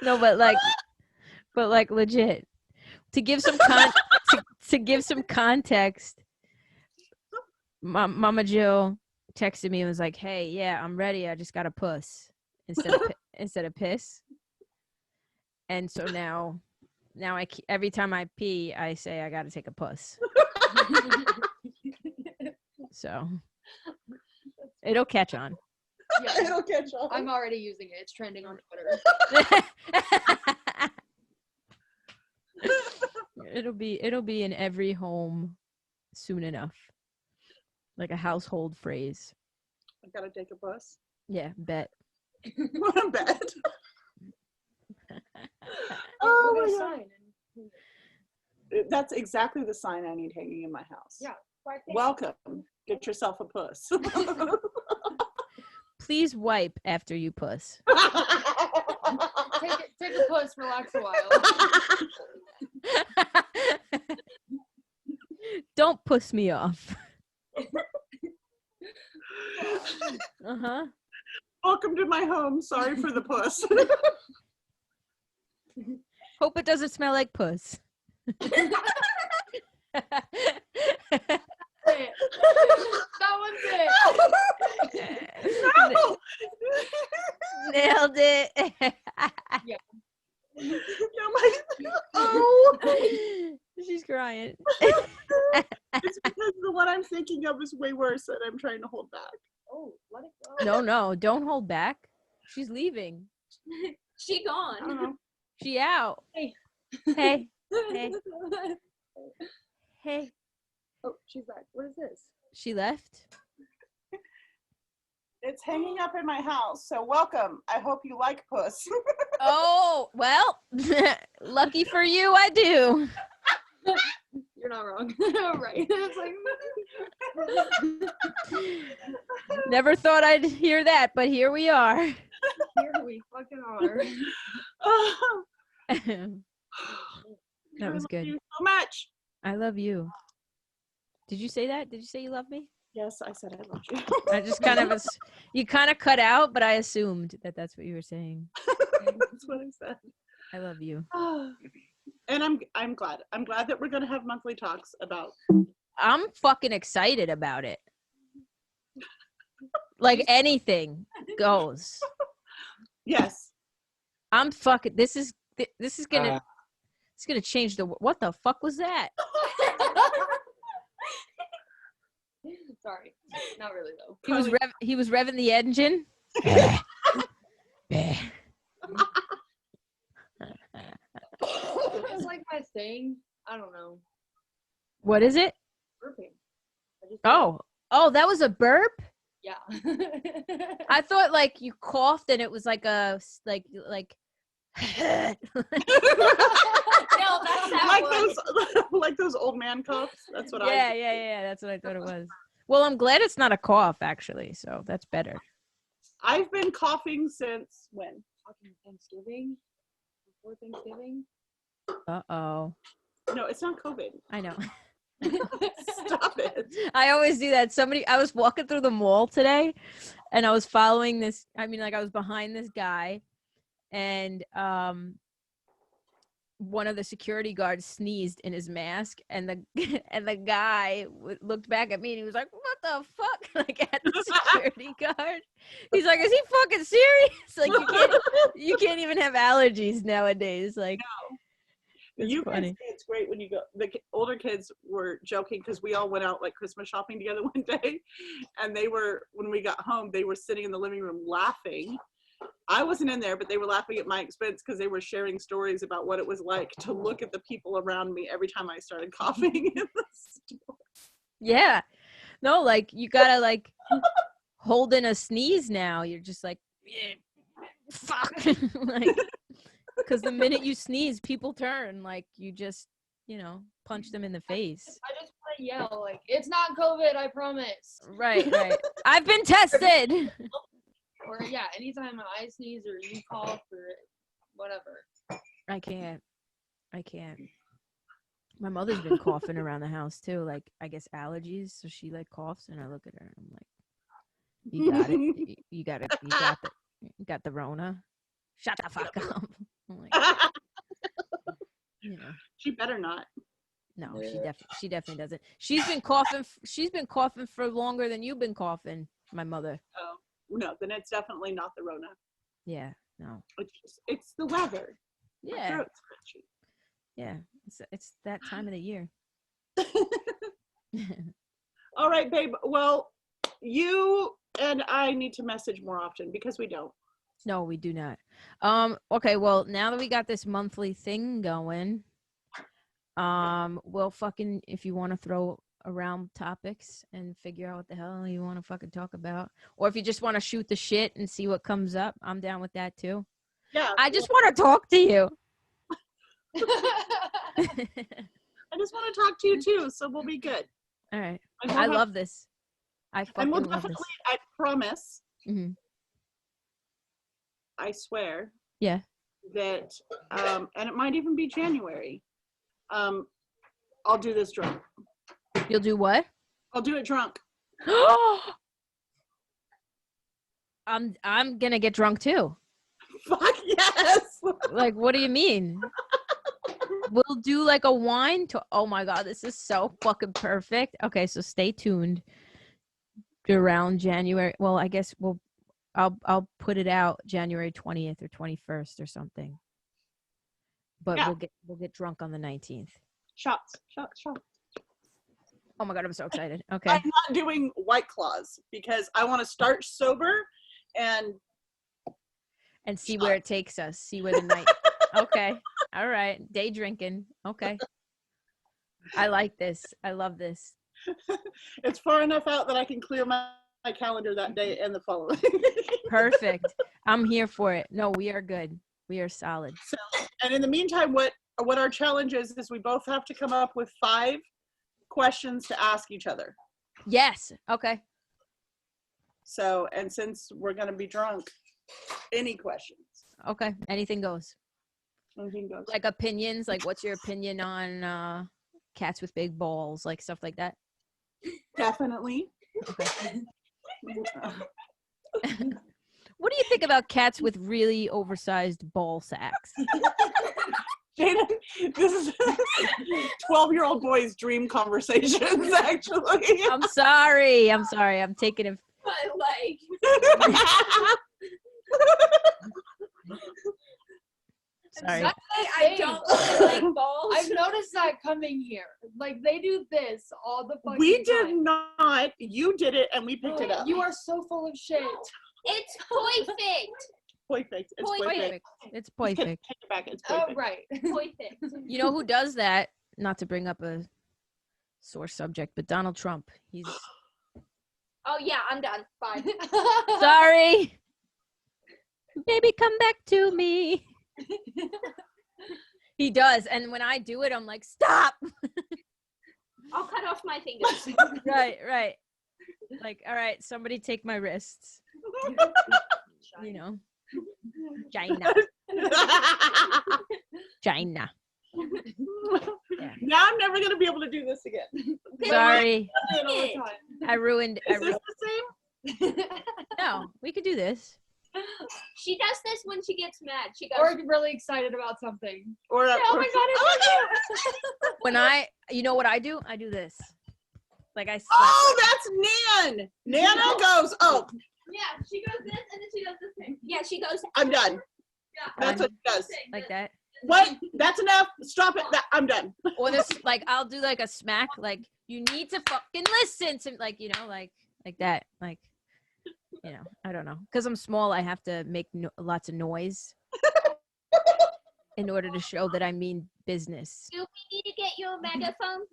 No, but legit. To give some to give some context, Mama Jill texted me and was like, "Hey, yeah, I'm ready. I just got a puss instead of piss." And so now every time I pee, I say I got to take a puss. So it'll catch on. Yeah, It'll catch on. I'm already using it. It's trending on Twitter. It'll be in every home soon enough. Like a household phrase. I gotta take a puss. Yeah, bet. Bet. Oh my God. That's exactly the sign I need hanging in my house. Yeah. Welcome. Get yourself a puss. Please wipe after you puss. Take a puss, relax a while. Don't puss me off. Uh-huh. Welcome to my home. Sorry for the puss. Hope it doesn't smell like puss. it. That one's it. No. Nailed it. Oh. She's crying. It's because the one I'm thinking of is way worse and I'm trying to hold back. Oh, let it go. No, don't hold back. She's leaving. She I don't gone. know. She out. Hey. Hey. Hey. Hey. Oh, she's back. What is this? She left. It's hanging up in my house, so welcome. I hope you like puss. Oh, well, lucky for you, I do. You're not wrong. Right. It's like Never thought I'd hear that, but here we are. here we fucking are. That was I love good. you so much. I love you. Did you say that? Did you say you love me? Yes, I said I love you. I just kind of, you kind of cut out, but I assumed that that's what you were saying. That's what I said. I love you. And I'm glad. I'm glad that we're gonna have monthly talks about. I'm fucking excited about it. Like anything goes. Yes. I'm fucking. This is gonna. It's gonna change the. What the fuck was that? Sorry. Not really though. He was revving the engine. It's like my thing. I don't know. What is it? Burping. I just Oh, that was a burp? Yeah. I thought like you coughed and it was like a like No, that's that like one. like those old man coughs. That's what yeah, that's what I thought it was. Well, I'm glad it's not a cough actually, so that's better. I've been coughing since when? Fucking Thanksgiving. Before Thanksgiving. Uh-oh. No, it's not COVID. I know. Stop it. I always do that. I was walking through the mall today and I was following this. I mean, like I was behind this guy and one of the security guards sneezed in his mask and the guy looked back at me and he was like, what the fuck? Like at the security guard. He's like, is he fucking serious? Like you can't even have allergies nowadays. Like it's You funny. guys say it's great when you go. The older kids were joking because we all went out like Christmas shopping together one day, and when we got home, they were sitting in the living room laughing. I wasn't in there, but they were laughing at my expense because they were sharing stories about what it was like to look at the people around me every time I started coughing in the store. Yeah. No, like you gotta like hold in a sneeze now. You're just like, yeah, fuck. Like, because the minute you sneeze, people turn. Like you just, punch them in the face. I just want to yell like, it's not COVID, I promise. Right. I've been tested. Or yeah, anytime I sneeze or you cough or whatever. I can't. My mother's been coughing around the house too. Like I guess allergies, so she like coughs, and I look at her and I'm like, "You got it. You got the Rona. Shut the fuck up." I'm like, She better not. No, she definitely doesn't. She's been coughing for longer than you've been coughing. My mother. Oh no, then it's definitely not the Rona. Yeah. No. It's the weather. My Yeah. throat's scratchy. Yeah. It's that time of the year. All right, babe. Well, you and I need to message more often because we don't. No, we do not. Okay, well, now that we got this monthly thing going, well, fucking, if you want to throw around topics and figure out what the hell you want to fucking talk about, or if you just want to shoot the shit and see what comes up, I'm down with that too. Yeah. I just want to talk to you. I just want to talk to you too, so we'll be good. All right. And I love this. I And fucking we'll love definitely, this. I promise, Mm-hmm. I swear. Yeah. That, and it might even be January. I'll do this drunk. You'll do what? I'll do it drunk. I'm gonna get drunk too. Fuck yes. Like, what do you mean? We'll do like a wine to. Oh my god, this is so fucking perfect. Okay, so stay tuned around January. Well, I guess I'll put it out January 20th or 21st or something. But Yeah. we'll get drunk on the 19th. Shots. Oh my god, I'm so excited. Okay. I'm not doing White Claws because I want to start sober and see where it takes us. See where the night. Okay. All right. Day drinking. Okay. I like this. I love this. it's far enough out that I can clear my calendar that day and the following. Perfect. I'm here for it. No, we are good. We are solid. So, and in the meantime, what our challenge is we both have to come up with 5 questions to ask each other. Yes. Okay. So, and since we're going to be drunk, any questions. Okay. Anything goes. Anything goes. Like opinions. Like, what's your opinion on cats with big balls? Like stuff like that. Definitely. Okay. What do you think about cats with really oversized ball sacks? Jada, this is 12-year-old boy's dream conversations, actually. I'm sorry. I'm taking it. My leg. Sorry. I don't like balls. I've noticed that coming here. Like they do this all the fucking We did time. not. You did it, and we picked it up. You are so full of shit. It's perfect. Perfect. It's perfect. It's Take perfect. it back. It's Oh, perfect. right. Perfect. You know who does that? Not to bring up a sore subject, but Donald Trump. He's Oh yeah, I'm done. Bye. sorry. Baby, come back to me. He does, and when I do it, I'm like, stop. I'll cut off my fingers. Right. Like, all right, somebody take my wrists. You know, China. Yeah. Now I'm never gonna be able to do this again. Sorry, All the time. I ruined. Is this the same? No, we could do this. She does this when she gets mad. She goes, Or really excited about something. Or oh my god, it's When you know what I do? I do this. Like I slap. Oh, that's Nan. Nana goes, oh, yeah, she goes this and then she does this thing. Yeah, she goes, I'm done. yeah. That's what she does. Like that. What? That's enough. Stop it. I'm done. Or this, like, I'll do like a smack, like, you need to fucking listen to, like, you know, like that, like, you know, I don't know, because I'm small, I have to make lots of noise in order to show that I mean business. Do we need to get you a megaphone?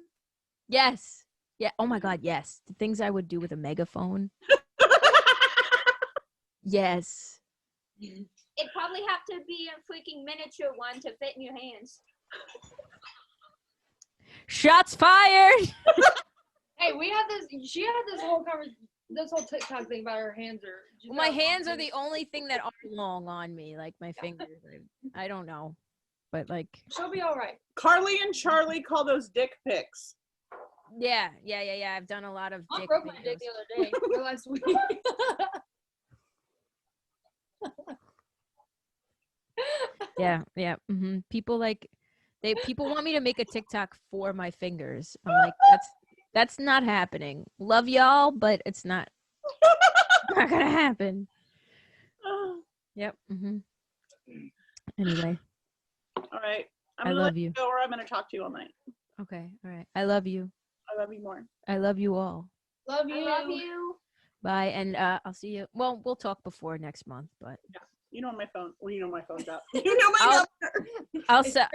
Yes. Yeah. Oh my God. Yes. The things I would do with a megaphone. Yes. It'd probably have to be a freaking miniature one to fit in your hands. Shots fired. Hey, we had this. She had this whole this whole TikTok thing about her hands are. Well, my hands are the only thing that are long on me, like my fingers. I don't know, but like. She'll be all right. Carly and Charlie call those dick pics. Yeah. I've done a lot of I dick broke my videos. dick the other day or last week. Yeah. People like people want me to make a TikTok for my fingers. I'm like, that's not happening. Love y'all, but it's not gonna happen. Yep. Anyway, All right. I'm I gonna love let you. go or I'm gonna talk to you all night. Okay. All right. I love you. I love you more. I love you all. Love you. I love you. Bye. And I'll see you. Well, we'll talk before next month, but You know my phone. Well, you know my phone's out. You know my number.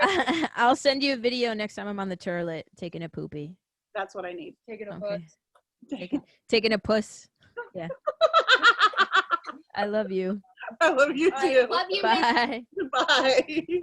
I'll send you a video next time I'm on the toilet taking a poopy. That's what I need. Taking a Okay. puss. Taking a puss. Yeah. I love you. I love you All too. right, love you, Miss Bye. Bye.